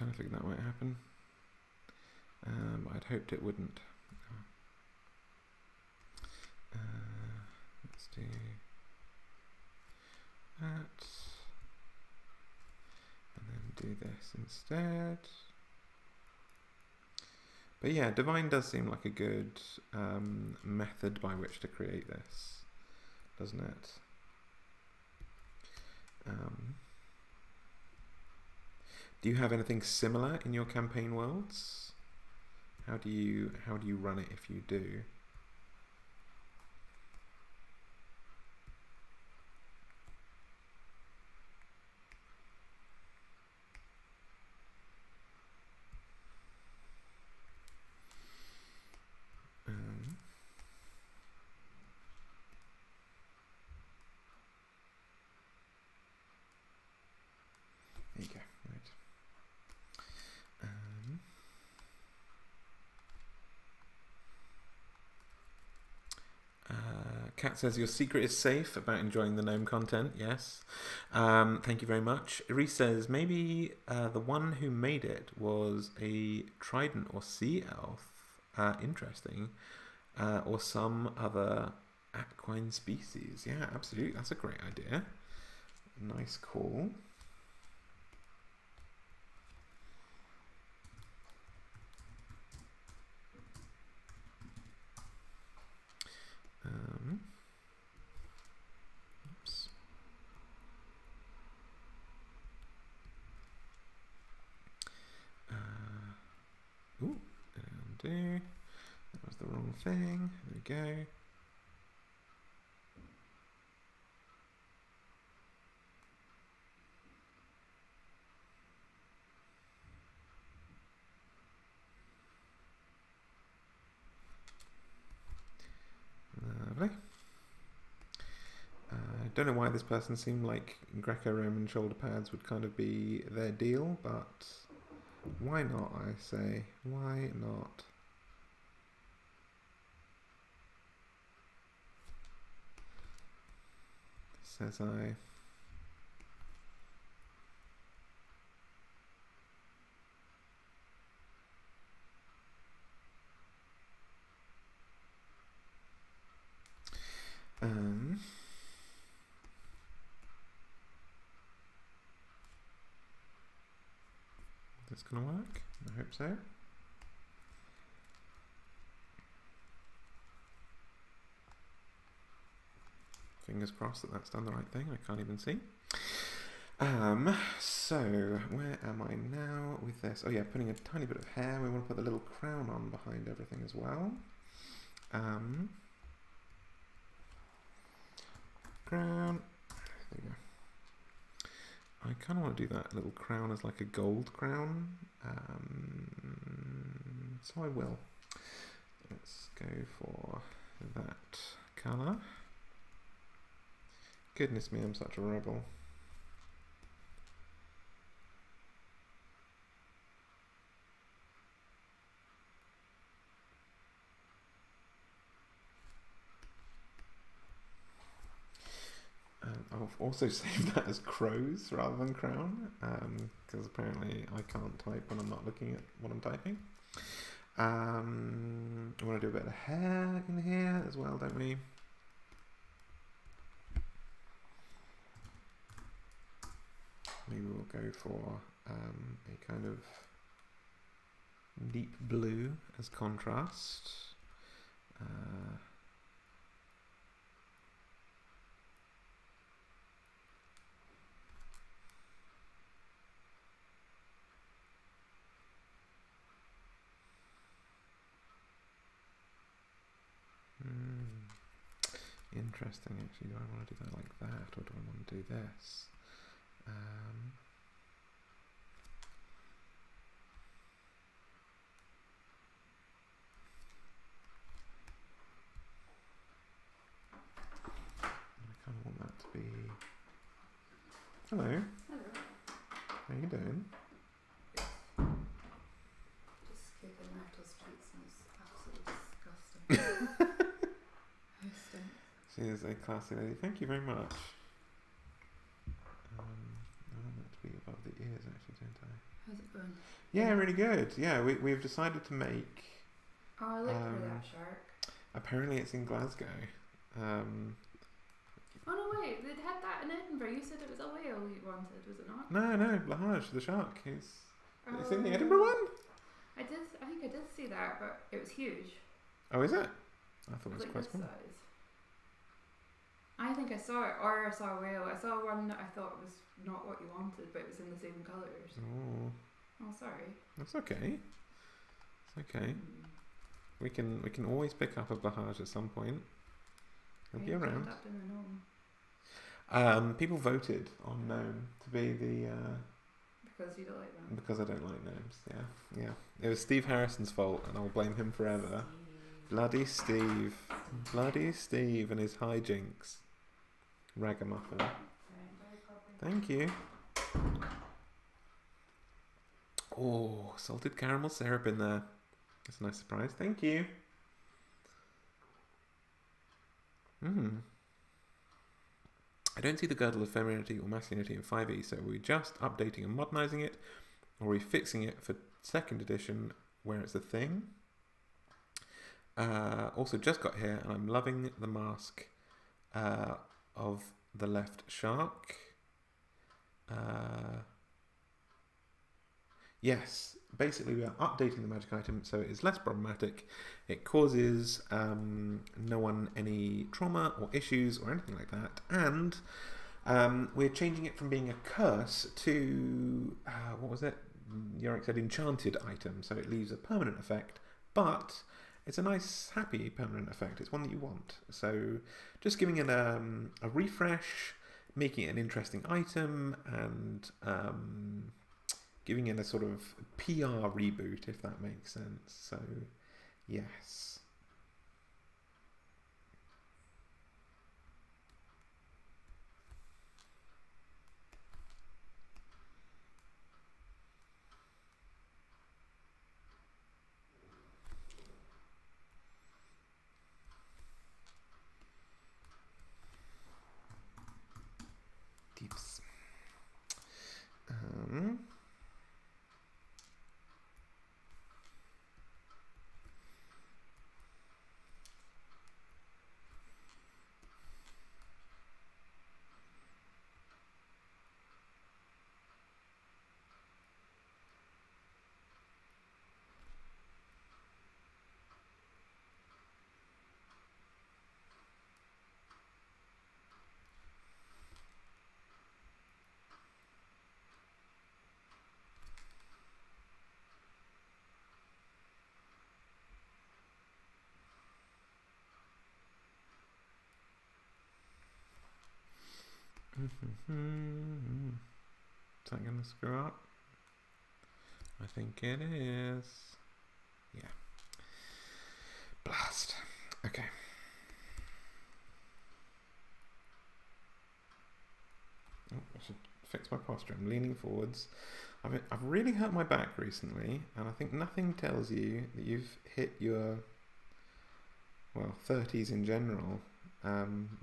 kind of figured that might happen. But I'd hoped it wouldn't. Let's do that. And then do this instead. But yeah, Divine does seem like a good method by which to create this, doesn't it? Do you have anything similar in your campaign worlds? How do you run it if you do? There you go. Right. Kat says your secret is safe about enjoying the gnome content. Yes. Thank you very much. Reese says maybe the one who made it was a trident or sea elf. Interesting. Or some other equine species. Yeah, absolutely. That's a great idea. Nice call. Oops. Ooh, undo. That was the wrong thing. There we go. Lovely. Don't know why this person seemed like Greco-Roman shoulder pads would kind of be their deal, but why not, I say? Why not? Says I. Is this going to work? I hope so. Fingers crossed that that's done the right thing. I can't even see. So where am I now with this? Oh yeah, putting a tiny bit of hair. We want to put the little crown on behind everything as well. Crown. There you go. I kind of want to do that little crown as like a gold crown. So I will. Let's go for that colour. Goodness me, I'm such a rebel. I've also saved that as crows rather than crown, because apparently I can't type when I'm not looking at what I'm typing. We want to do a bit of hair in here as well, don't we? Maybe we'll go for a kind of deep blue as contrast. Interesting, actually. Do I want to do that like that, or do I want to do this? I kind of want that to be... Hello. Hello. How you doing? Just kicking metal streets and it's absolutely disgusting. She is a classy lady. Thank you very much. I want that to be above the ears, actually, don't I? How's it going? Yeah, really good. Yeah, we've decided to make. Oh, I looked for that shark. Apparently, it's in Glasgow. Oh no, wait, they had that in Edinburgh. You said it was a whale you wanted, was it not? No, Blahaj, the shark. It's in the Edinburgh one. I think I did see that, but it was huge. Oh, is it? I thought it was like quite this small. size. I think I saw it, or I saw a whale. I saw one that I thought was not what you wanted, but it was in the same colours. Oh, sorry. that's okay. It's okay. We can always pick up a Blahaj at some point. He'll be around. People voted on Gnome to be the. Because you don't like them. Because I don't like gnomes. Yeah. It was Steve Harrison's fault, and I'll blame him forever. Bloody Steve and his hijinks. Ragamuffin. Thank you. Oh, salted caramel syrup in there. That's a nice surprise. Thank you. I don't see the girdle of femininity or masculinity in 5e, so are we just updating and modernising it, or are we fixing it for 2nd edition where it's a thing? Also just got here, and I'm loving the mask of the left shark. Yes, basically we are updating the magic item so it is less problematic. It causes no one any trauma or issues or anything like that, and we're changing it from being a curse to what was it? Yorick said enchanted item, so it leaves a permanent effect, but it's a nice, happy permanent effect. It's one that you want. So just giving it a refresh, making it an interesting item, and giving it a sort of PR reboot, if that makes sense. So, yes. Deeps. Is that going to screw up? I think it is. Yeah. Blast. Okay. Oh, I should fix my posture. I'm leaning forwards. I've really hurt my back recently, and I think nothing tells you that you've hit your 30s in general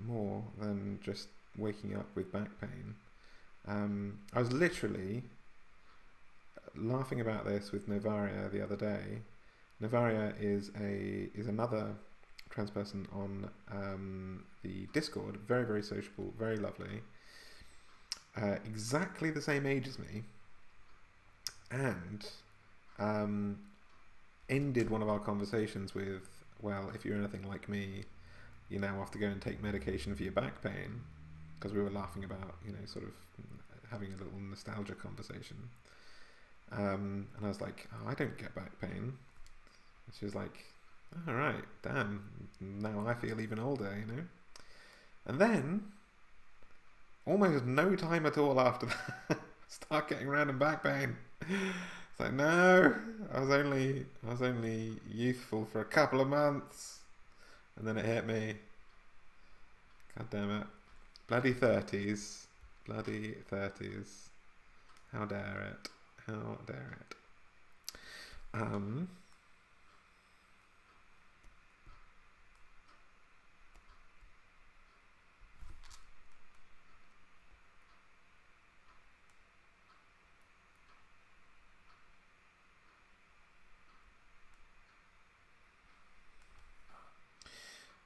more than just waking up with back pain. I was literally laughing about this with Novaria the other day. Novaria is another trans person on the Discord. Very, very sociable, very lovely. Exactly the same age as me, and ended one of our conversations with, well, if you're anything like me, you now have to go and take medication for your back pain, because we were laughing about, sort of having a little nostalgia conversation. And I was like, oh, I don't get back pain. And she was like, all right, damn, now I feel even older, And then, almost no time at all after that, start getting random back pain. It's like, no, I was only youthful for a couple of months, and then it hit me. God damn it. Bloody 30s. How dare it.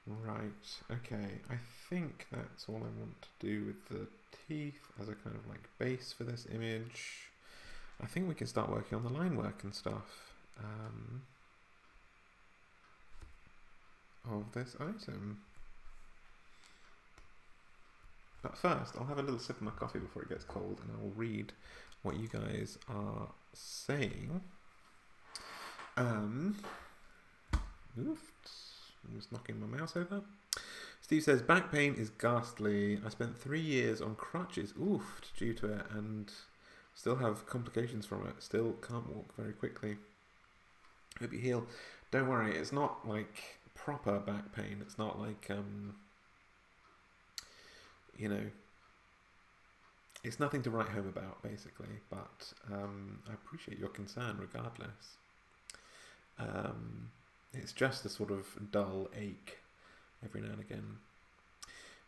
Right, okay. I think that's all I want to do with the teeth as a kind of like base for this image. I think we can start working on the line work and stuff of this item. But first, I'll have a little sip of my coffee before it gets cold, and I will read what you guys are saying. Oof, I'm just knocking my mouse over. Steve says, back pain is ghastly. I spent 3 years on crutches, due to it, and still have complications from it. Still can't walk very quickly. Hope you heal. Don't worry, it's not like proper back pain. It's not like, you know, it's nothing to write home about, basically, but I appreciate your concern regardless. It's just a sort of dull ache every now and again.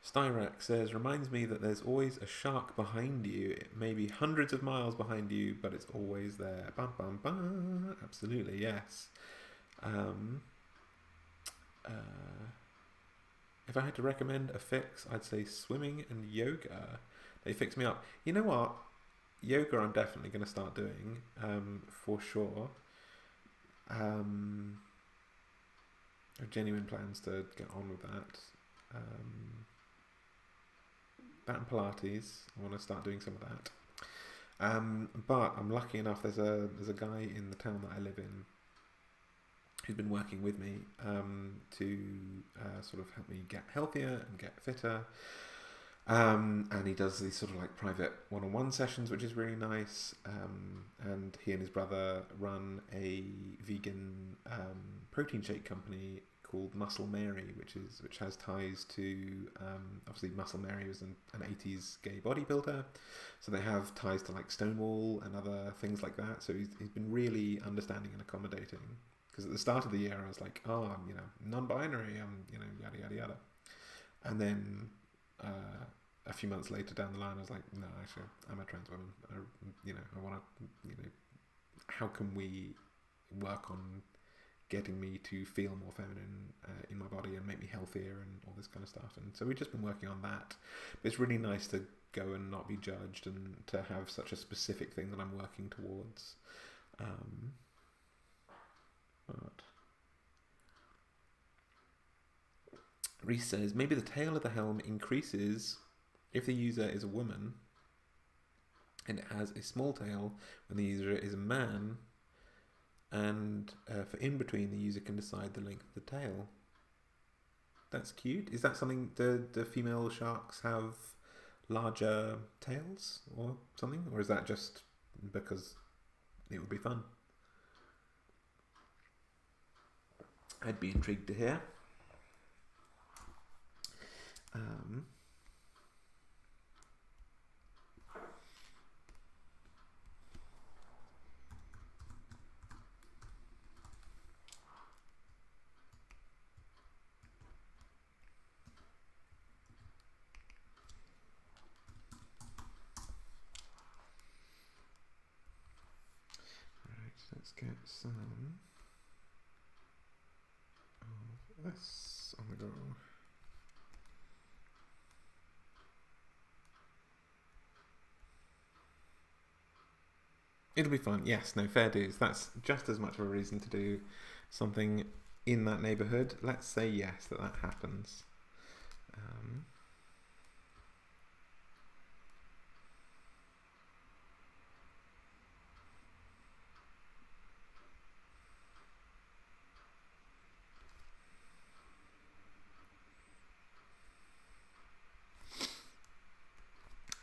Styrek says, reminds me that there's always a shark behind you. It may be hundreds of miles behind you, but it's always there. Bum, bum, bum. Absolutely, yes. If I had to recommend a fix, I'd say swimming and yoga. They fix me up. You know what? Yoga I'm definitely going to start doing, for sure. I have genuine plans to get on with that. That and Pilates. I want to start doing some of that. But I'm lucky enough. There's a guy in the town that I live in who's been working with me to sort of help me get healthier and get fitter. And he does these sort of like private one-on-one sessions, which is really nice. And he and his brother run a vegan protein shake company called Muscle Mary, which has ties to obviously Muscle Mary was an 80s gay bodybuilder, so they have ties to like Stonewall and other things like that. So he's been really understanding and accommodating. Because at the start of the year I was like, oh, I'm non-binary, I'm yada yada yada, and then a few months later down the line I was like, no, actually I'm a trans woman. I want to, how can we work on getting me to feel more feminine in my body and make me healthier and all this kind of stuff. And so we've just been working on that. But it's really nice to go and not be judged and to have such a specific thing that I'm working towards. But Reese says, maybe the tail of the helm increases if the user is a woman and it has a small tail when the user is a man, and for in between the user can decide the length of the tail. That's cute. Is that something, the female sharks have larger tails or something, or is that just because it would be fun? I'd be intrigued to hear. Let's get some of this on the go. It'll be fun. Yes, no, fair dues. That's just as much of a reason to do something in that neighbourhood. Let's say yes, that happens.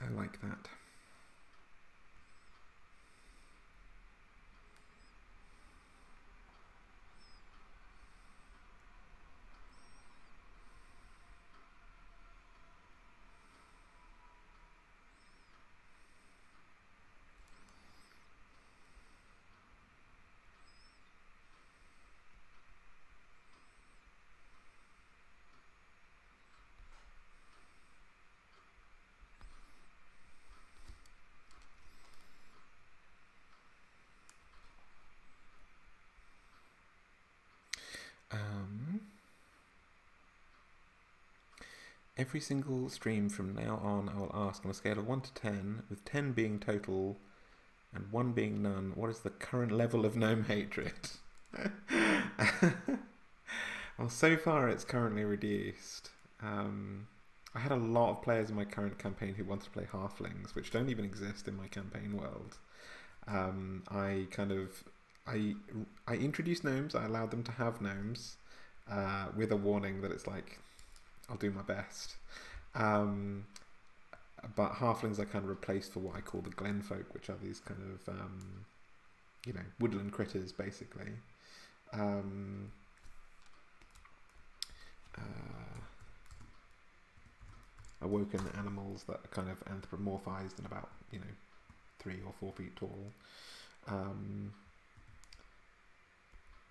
I like that. Every single stream from now on, I will ask on a scale of 1 to 10, with 10 being total and 1 being none, what is the current level of gnome hatred? Well, so far it's currently reduced. I had a lot of players in my current campaign who wanted to play halflings, which don't even exist in my campaign world. I introduced gnomes. I allowed them to have gnomes, with a warning that it's like, I'll do my best. But halflings I kind of replaced for what I call the glen folk, which are these kind of woodland critters, basically. Awoken animals that are kind of anthropomorphized and about 3 or 4 feet tall.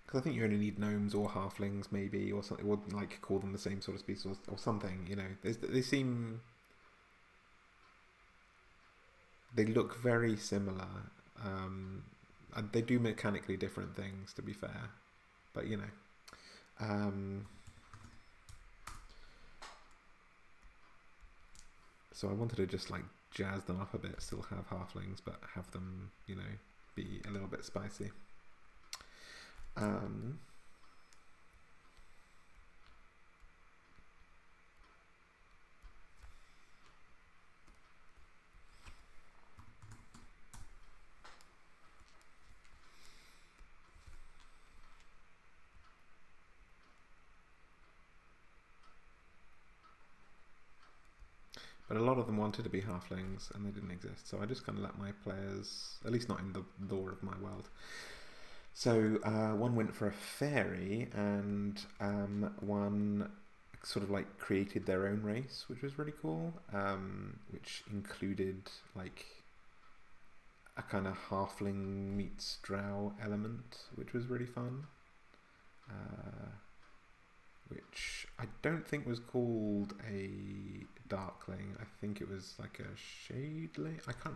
Because I think you only need gnomes or halflings, maybe, or something, or like call them the same sort of species, or something. They look very similar. They do mechanically different things, to be fair, but so I wanted to just like jazz them up a bit, still have halflings, but have them, be a little bit spicy. But a lot of them wanted to be halflings and they didn't exist, so I just kind of let my players, at least not in the lore of my world. So one went for a fairy, and one sort of like created their own race, which was really cool, which included like a kind of halfling meets drow element, which was really fun. Which I don't think was called a darkling. I think it was like a shadeling. I can't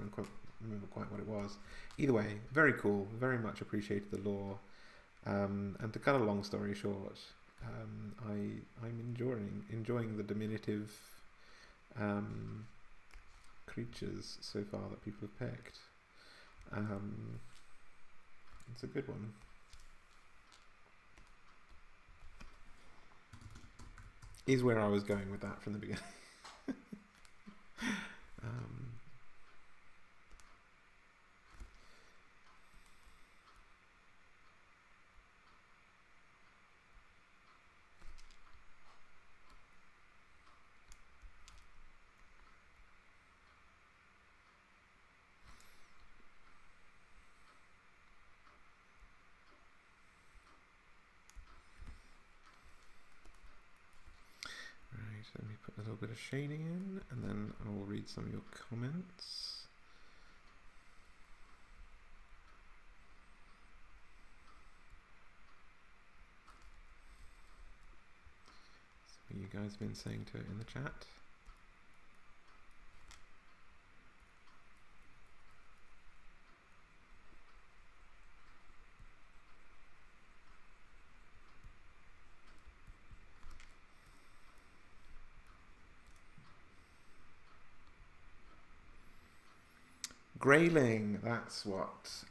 remember quite what it was. Either way, very cool. Very much appreciated the lore. And to cut a long story short, I'm enjoying the diminutive creatures so far that people have picked. It's a good one. Is where I was going with that from the beginning. Let me put a little bit of shading in, and then I will read some of your comments. Some of you guys have been saying to it in the chat. Grayling, that's what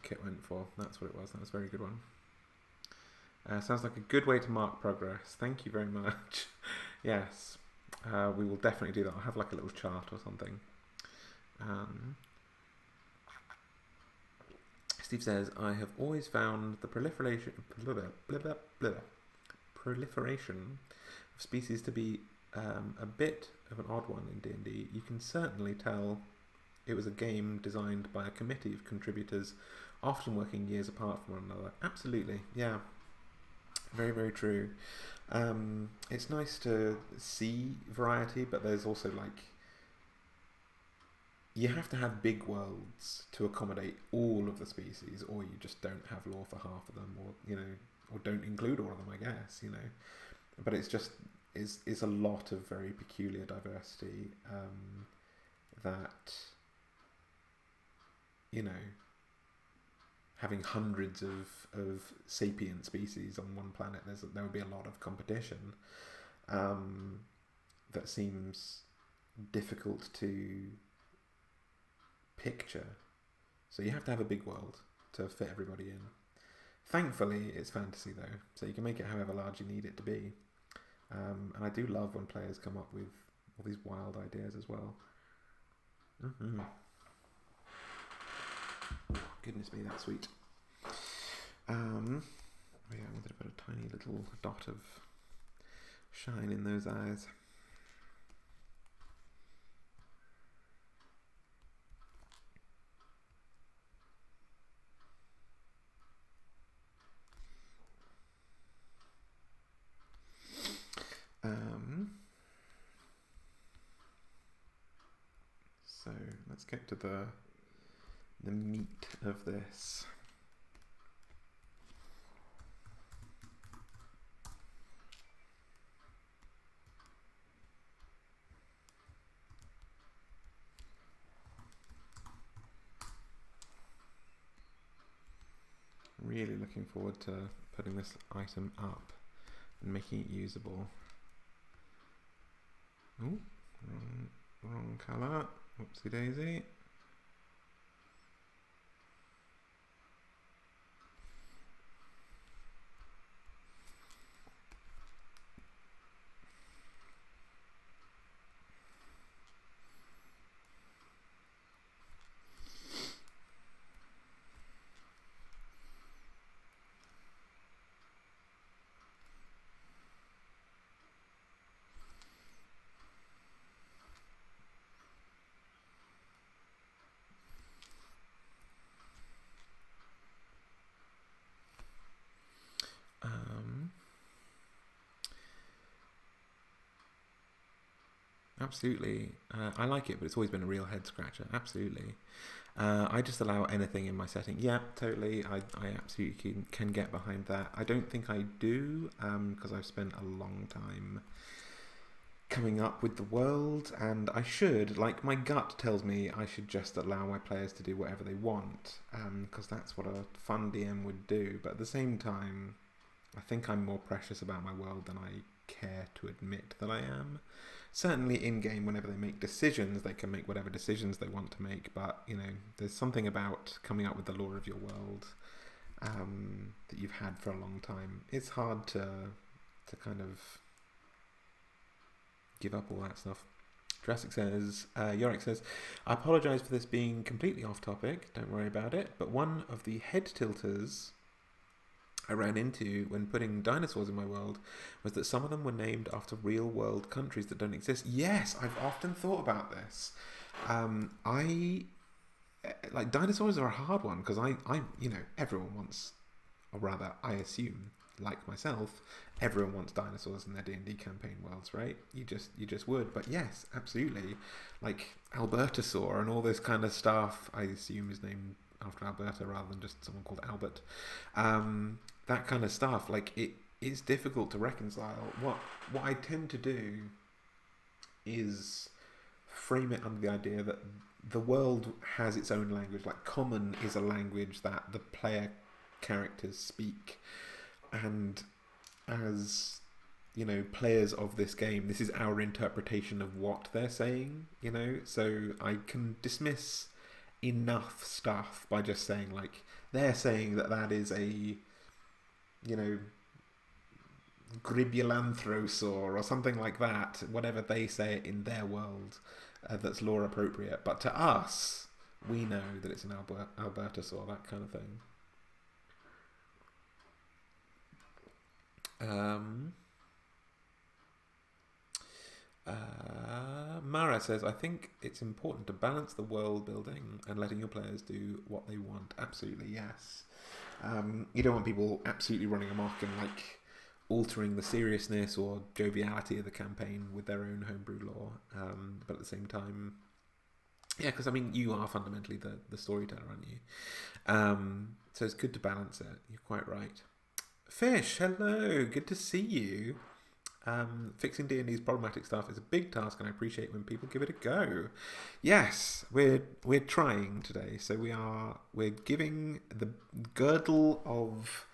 Kit went for. That's what it was. That was a very good one. Sounds like a good way to mark progress. Thank you very much. Yes, we will definitely do that. I'll have like a little chart or something. Steve says, I have always found the proliferation of species to be a bit of an odd one in D&D. You can certainly tell it was a game designed by a committee of contributors, often working years apart from one another. Absolutely, yeah. Very, very true. It's nice to see variety, but there's also like, you have to have big worlds to accommodate all of the species, or you just don't have lore for half of them, or don't include all of them, I guess, But it's just is a lot of very peculiar diversity that, having hundreds of sapient species on one planet, there would be a lot of competition. that seems difficult to picture. So you have to have a big world to fit everybody in. Thankfully, it's fantasy though, so you can make it however large you need it to be. And I do love when players come up with all these wild ideas as well. Mm-hmm. Goodness me, that's sweet. Yeah, I wanted to put a tiny little dot of shine in those eyes. So let's get to the meat of this. Really looking forward to putting this item up and making it usable. Ooh, wrong colour. Whoopsie daisy. Absolutely. I like it, but it's always been a real head scratcher. Absolutely. I just allow anything in my setting. Yeah, totally. I absolutely can get behind that. I don't think I do, because I've spent a long time coming up with the world, and I should, like, my gut tells me I should just allow my players to do whatever they want, because that's what a fun DM would do. But at the same time, I think I'm more precious about my world than I care to admit that I am. Certainly in-game, whenever they make decisions, they can make whatever decisions they want to make, but, you know, there's something about coming up with the lore of your world that you've had for a long time. It's hard to kind of give up all that stuff. Jurassic says, Yorick says, I apologise for this being completely off topic, don't worry about it, but one of the head tilters I ran into when putting dinosaurs in my world was that some of them were named after real world countries that don't exist. Yes, I've often thought about this. Like, dinosaurs are a hard one because I you know, everyone wants, or rather, I assume, like myself, everyone wants dinosaurs in their D&D campaign worlds, right? You just would. But yes, absolutely. Like Albertosaur and all this kind of stuff, I assume is named after Alberta rather than just someone called Albert. That kind of stuff, like, it is difficult to reconcile. What I tend to do is frame it under the idea that the world has its own language. Like, Common is a language that the player characters speak, and as, you know, players of this game, this is our interpretation of what they're saying, you know. So I can dismiss enough stuff by just saying, like, they're saying that is a, you know, Gribulanthrosaur or something like that, whatever they say it in their world, that's lore appropriate. But to us, we know that it's an Albertosaur, that kind of thing. Mara says, I think it's important to balance the world building and letting your players do what they want. Absolutely, yes. You don't want people absolutely running amok and, like, altering the seriousness or joviality of the campaign with their own homebrew lore. But at the same time, yeah, because, I mean, you are fundamentally the storyteller, aren't you? So it's good to balance it. You're quite right. Fish, hello, good to see you. Fixing D&D's problematic stuff is a big task, and I appreciate when people give it a go. Yes, we're trying today, so we're giving the girdle of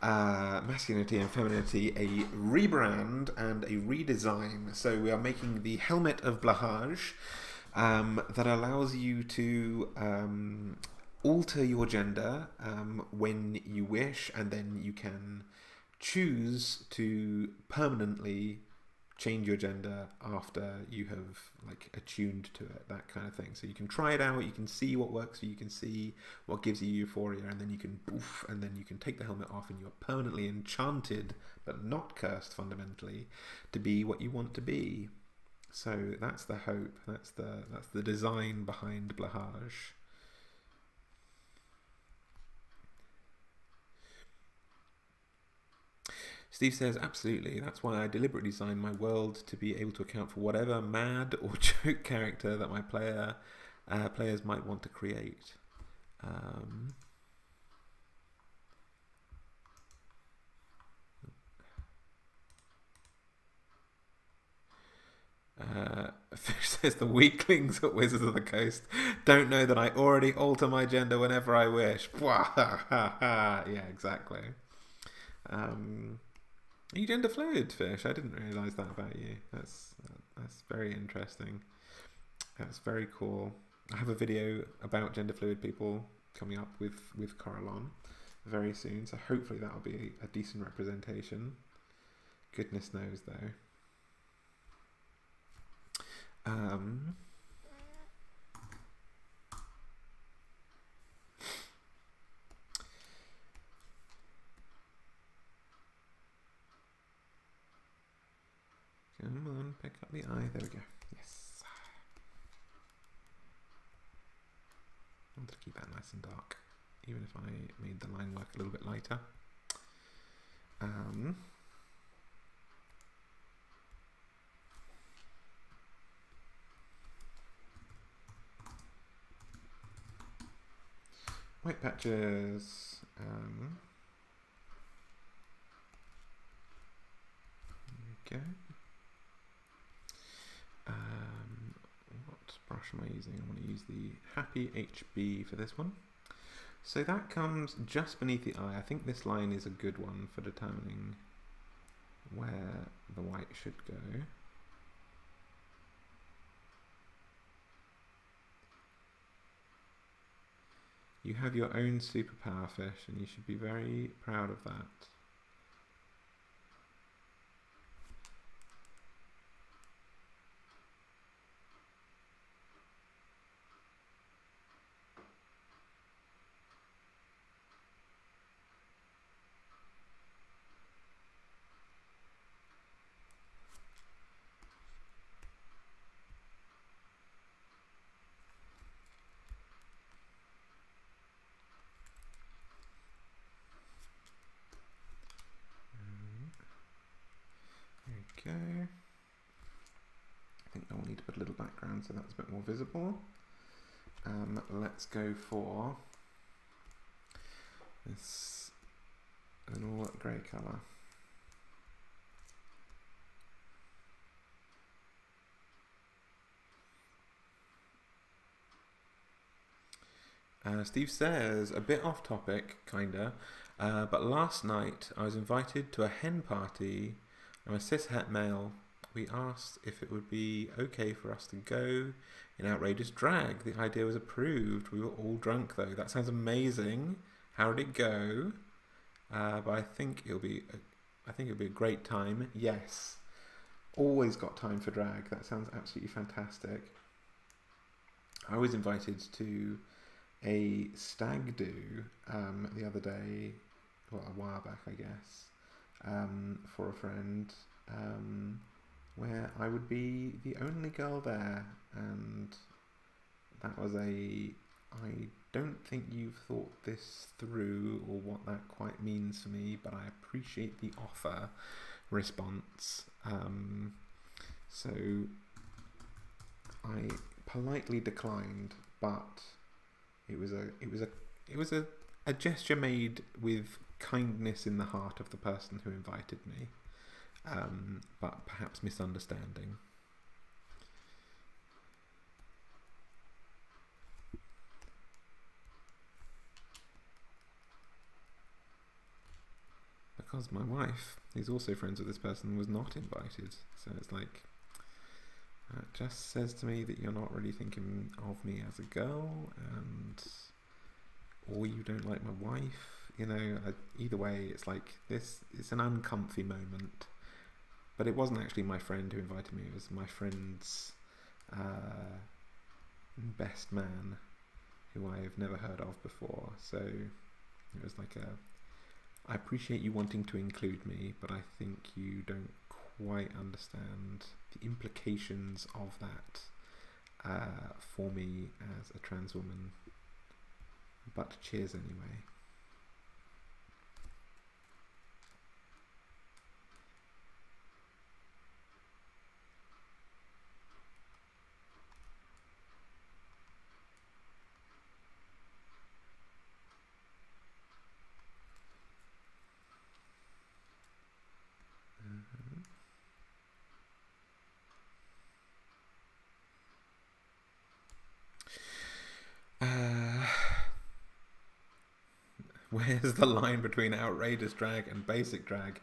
Masculinity and Femininity, a rebrand and a redesign. So we are making the helmet of Blahaj that allows you to alter your gender when you wish, and then you can choose to permanently change your gender after you have like attuned to it, that kind of thing. So you can try it out, you can see what works for you, can see what gives you euphoria, and then you can poof, and then you can take the helmet off and you're permanently enchanted but not cursed fundamentally to be what you want to be. So that's the hope, that's the design behind Blahaj. Steve says, absolutely, that's why I deliberately designed my world to be able to account for whatever mad or joke character that my players might want to create. Fish says, the weaklings at Wizards of the Coast don't know that I already alter my gender whenever I wish. Yeah, exactly. Are you gender fluid, Fish? I didn't realise that about you. That's very interesting. That's very cool. I have a video about gender fluid people coming up with Corellon very soon, so hopefully that'll be a decent representation. Goodness knows, though. Come on, pick up the eye. There we go. Yes. I want to keep that nice and dark, even if I made the line work a little bit lighter. White patches. There we go. What brush am I using? I want to use the Happy HB for this one. So that comes just beneath the eye. I think this line is a good one for determining where the white should go. You have your own superpower, Fish, and you should be very proud of that. Okay, I think I will need to put a little background so that's a bit more visible. Let's go for this little grey colour. Steve says, a bit off topic, kinda, but last night I was invited to a hen party. I'm a cishet male. We asked if it would be okay for us to go in outrageous drag. The idea was approved. We were all drunk though. That sounds amazing. How did it go? But I think it'll be a great time. Yes, always got time for drag. That sounds absolutely fantastic. I was invited to a stag do the other day, well, a while back, I guess. For a friend, where I would be the only girl there, and that was I don't think you've thought this through or what that quite means for me, but I appreciate the offer response. So I politely declined, but it was a gesture made with kindness in the heart of the person who invited me, but perhaps misunderstanding. because my wife, who's also friends with this person, was not invited. So it's like, it just says to me that you're not really thinking of me as a girl, or you don't like my wife. You know, either way, it's like this. It's an uncomfy moment. But it wasn't actually my friend who invited me. It was my friend's best man, who I've never heard of before. So it was like I appreciate you wanting to include me, but I think you don't quite understand the implications of that for me as a trans woman. But cheers anyway. Where's the line between outrageous drag and basic drag?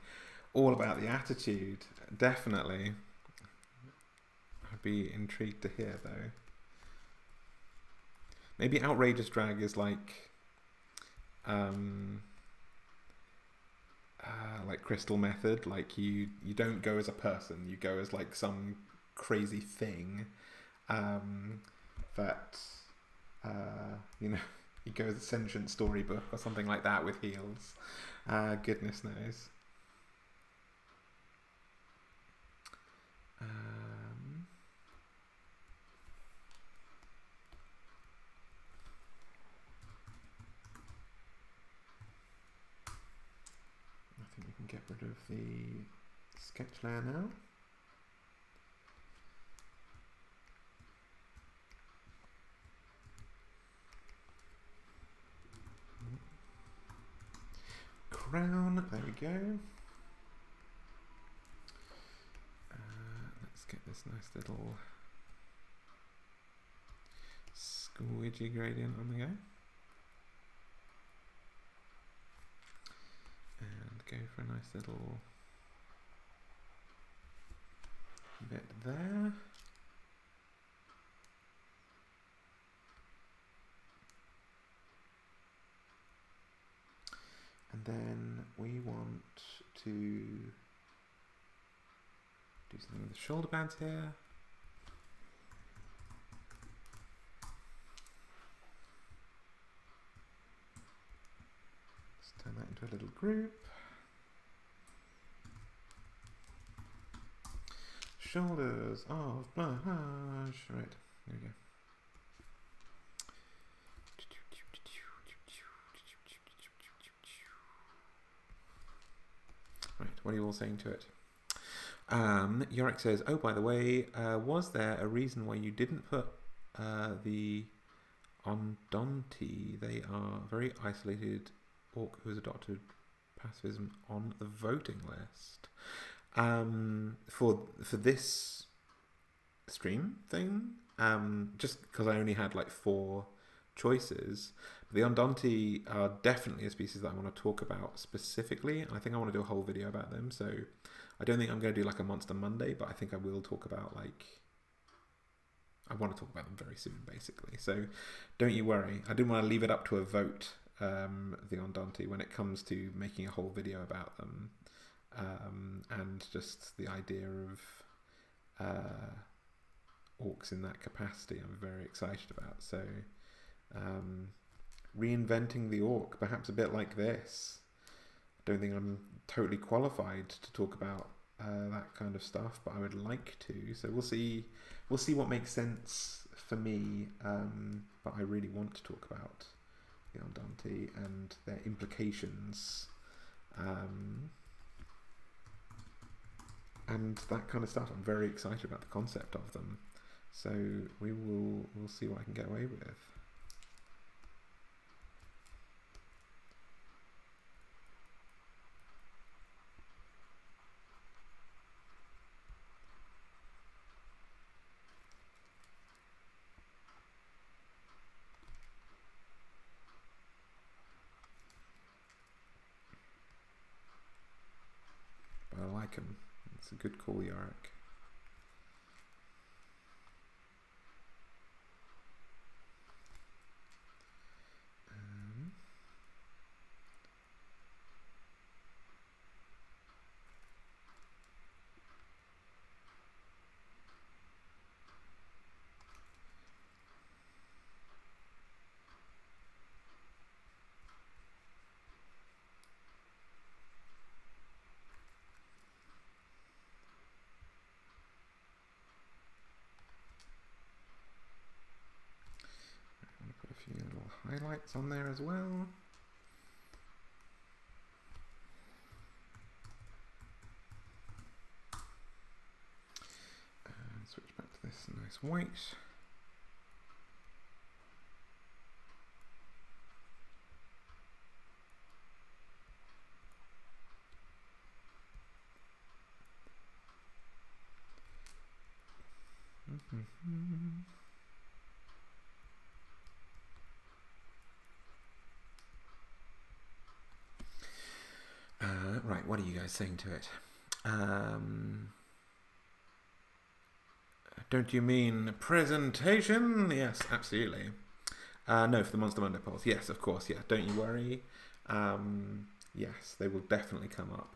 All about the attitude, definitely. I'd be intrigued to hear though. Maybe outrageous drag is like Crystal Method. Like you don't go as a person, you go as like some crazy thing that you know. You go as a sentient storybook or something like that with heels. Goodness knows. I think we can get rid of the sketch layer now. Crown, there we go. Let's get this nice little squidgy gradient on the go. And go for a nice little bit there. And then we want to do something with the shoulder pads here. Let's turn that into a little group. Shoulders of Blahaj. Right, there we go. Right, what are you all saying to it? Yorick says, oh, by the way, was there a reason why you didn't put the Ondonti, they are very isolated orc who has adopted pacifism, on the voting list? For this stream thing, just because I only had like 4 choices. The Ondonti are definitely a species that I want to talk about specifically. I think I want to do a whole video about them. So I don't think I'm going to do like a Monster Monday, but I think I will talk about I want to talk about them very soon, basically. So don't you worry. I didn't want to leave it up to a vote, the Ondonti, when it comes to making a whole video about them. And just the idea of orcs in that capacity I'm very excited about. So reinventing the orc, perhaps a bit like this. I don't think I'm totally qualified to talk about that kind of stuff, but I would like to. So we'll see what makes sense for me, but I really want to talk about the Ondonti and their implications, and that kind of stuff. I'm very excited about the concept of them, so we'll see what I can get away with. like them. It's a good call, Yorick. Little highlights on there as well. And switch back to this nice white. Right, what are you guys saying to it? Don't you mean presentation? Yes, absolutely. No, for the Monster Monday polls. Yes, of course, yeah. Don't you worry. Yes, they will definitely come up.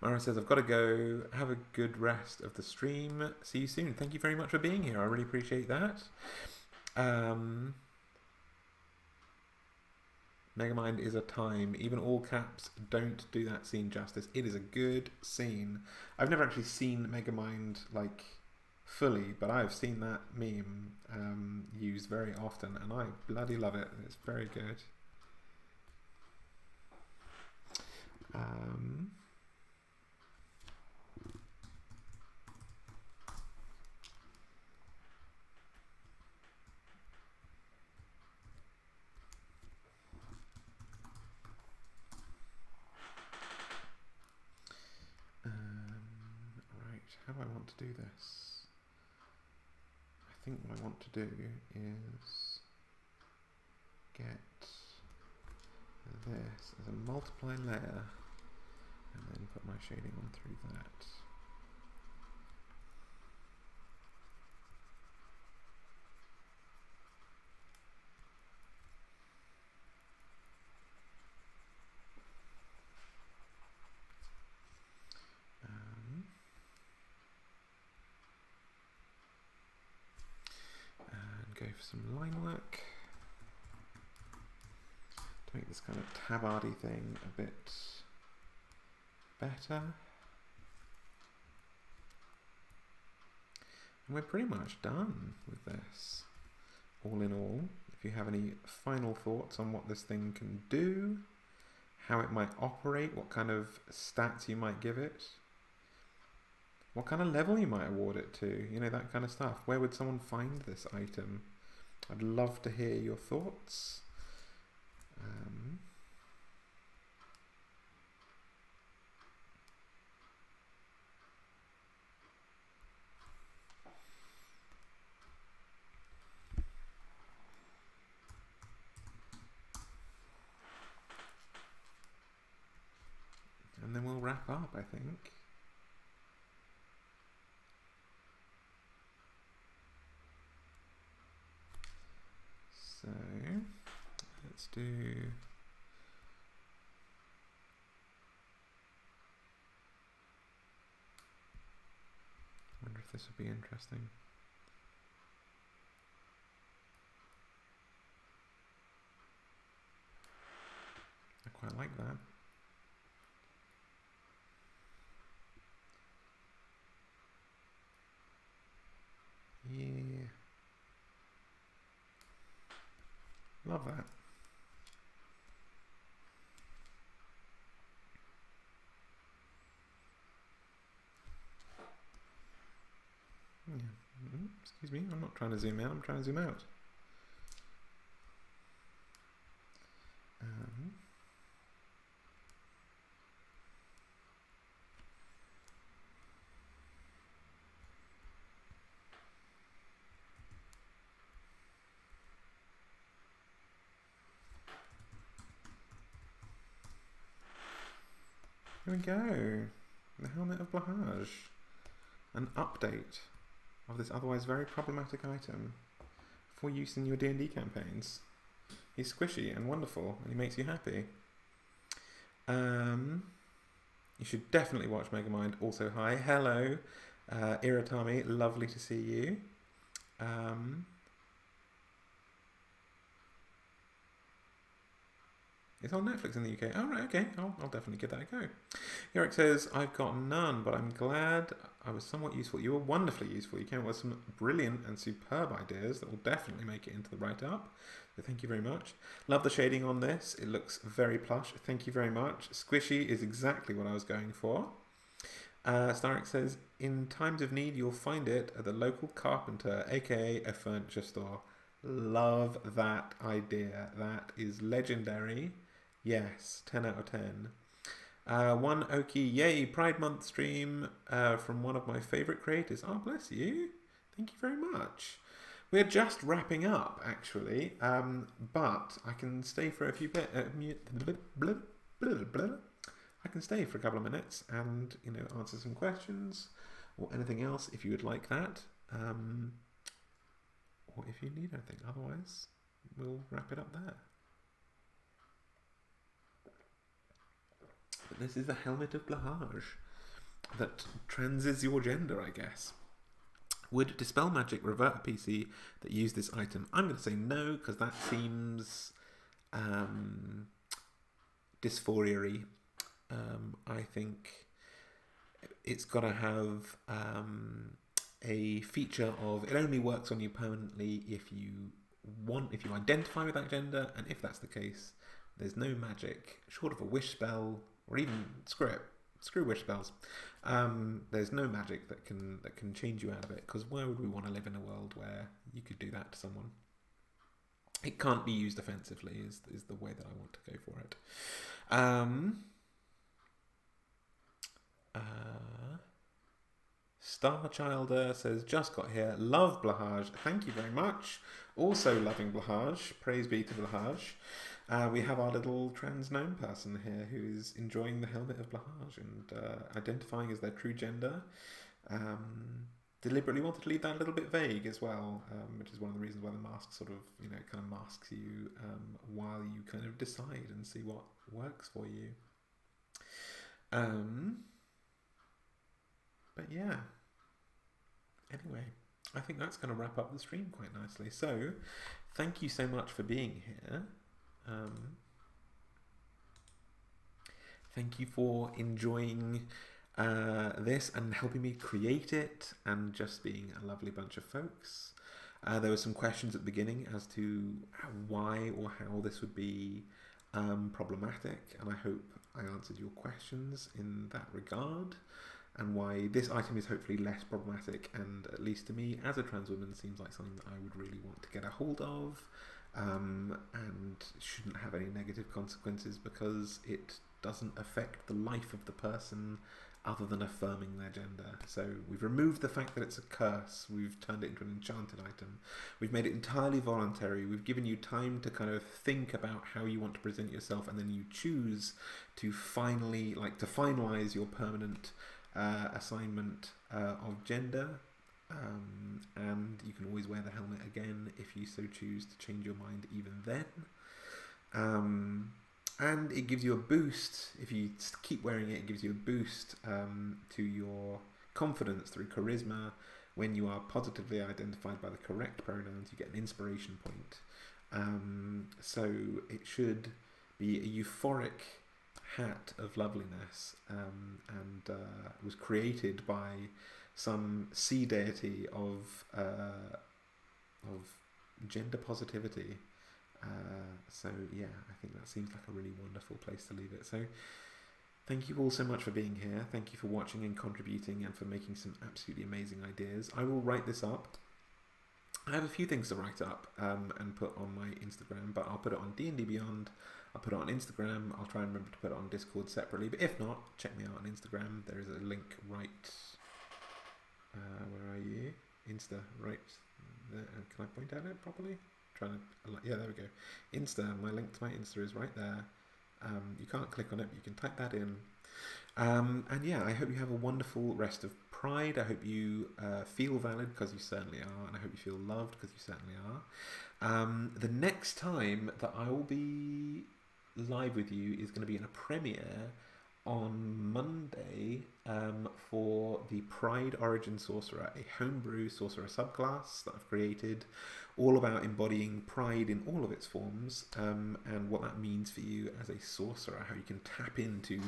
Mara says, I've got to go. Have a good rest of the stream. See you soon. Thank you very much for being here. I really appreciate that. Megamind is a time. Even all caps don't do that scene justice. It is a good scene. I've never actually seen Megamind like fully, but I've seen that meme used very often, and I bloody love it. It's very good. How do I want to do this? I think what I want to do is get this as a multiply layer and then put my shading on through that. Go for some line work to make this kind of tabardy thing a bit better. And we're pretty much done with this, all in all. If you have any final thoughts on what this thing can do, how it might operate, what kind of stats you might give it, what kind of level you might award it to, you know, that kind of stuff. Where would someone find this item? I'd love to hear your thoughts. And then we'll wrap up, I think. So let's do wonder if this would be interesting. I quite like that. Yeah. Love that. Yeah. Excuse me, I'm not trying to zoom in, I'm trying to zoom out. Here we go. The Helmet of Blahaj. An update of this otherwise very problematic item for use in your D&D campaigns. He's squishy and wonderful, and he makes you happy. You should definitely watch Megamind. Also, hi. Hello, Iratami. Lovely to see you. It's on Netflix in the UK. Oh, right, okay. I'll definitely give that a go. Eric says, I've got none, but I'm glad I was somewhat useful. You were wonderfully useful. You came up with some brilliant and superb ideas that will definitely make it into the write-up. So thank you very much. Love the shading on this. It looks very plush. Thank you very much. Squishy is exactly what I was going for. Starrick says, in times of need, you'll find it at the local carpenter, aka a furniture store. Love that idea. That is legendary. Yes, 10 out of 10. One Oki, yay, Pride Month stream from one of my favourite creators. Oh, bless you. Thank you very much. We're just wrapping up, actually, but I can stay for a few bit. I can stay for a couple of minutes and, you know, answer some questions or anything else if you would like that, or if you need anything. Otherwise, we'll wrap it up there. But this is the Helmet of Blahaj that transes your gender, I guess. Would Dispel Magic revert a PC that used this item? I'm going to say no, because that seems dysphoria-y. I think it's got to have a feature of it only works on you permanently if you identify with that gender, and if that's the case, there's no magic short of a wish spell, or even screw wish spells. There's no magic that can change you out of it, because why would we want to live in a world where you could do that to someone? It can't be used offensively is the way that I want to go for it. Starchilder says, just got here, love Blahaj. Thank you very much. Also loving Blahaj. Praise be to Blahaj. We have our little trans gnome person here who is enjoying the Helmet of Blahaj and identifying as their true gender. Deliberately wanted to leave that a little bit vague as well, which is one of the reasons why the mask sort of, you know, kind of masks you while you kind of decide and see what works for you. But yeah. Anyway, I think that's going to wrap up the stream quite nicely. So, thank you so much for being here. Thank you for enjoying this and helping me create it and just being a lovely bunch of folks. There were some questions at the beginning as to why or how this would be problematic, and I hope I answered your questions in that regard, and why this item is hopefully less problematic, and at least to me as a trans woman seems like something that I would really want to get a hold of, and shouldn't have any negative consequences because it doesn't affect the life of the person other than affirming their gender. So we've removed the fact that it's a curse, we've turned it into an enchanted item, we've made it entirely voluntary, we've given you time to kind of think about how you want to present yourself, and then you choose to finalize your permanent assignment of gender, and you can always wear the helmet again if you so choose to change your mind even then. And it gives you a boost. If you keep wearing it, it gives you a boost to your confidence through charisma. When you are positively identified by the correct pronouns, you get an inspiration point. So it should be a euphoric hat of loveliness, and was created by some sea deity of gender positivity. So yeah, I think that seems like a really wonderful place to leave it. So thank you all so much for being here. Thank you for watching and contributing and for making some absolutely amazing ideas. I will write this up. I have a few things to write up and put on my Instagram, but I'll put it on D&D Beyond. I'll put it on Instagram. I'll try and remember to put it on Discord separately, but if not, check me out on Instagram. There is a link right... where are you? Insta, right there. Can I point at it properly? Yeah, there we go. Insta, my link to my Insta is right there. You can't click on it, but you can type that in. And yeah, I hope you have a wonderful rest of Pride. I hope you feel valid, because you certainly are, and I hope you feel loved, because you certainly are. The next time that I will be live with you is going to be in a premiere on Monday for the Pride Origin Sorcerer, a homebrew sorcerer subclass that I've created, all about embodying pride in all of its forms, and what that means for you as a sorcerer, how you can tap into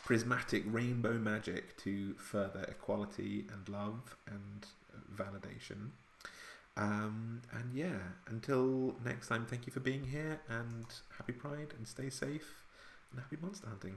prismatic rainbow magic to further equality and love and validation. And yeah, until next time, thank you for being here, and happy Pride, and stay safe, and happy monster hunting.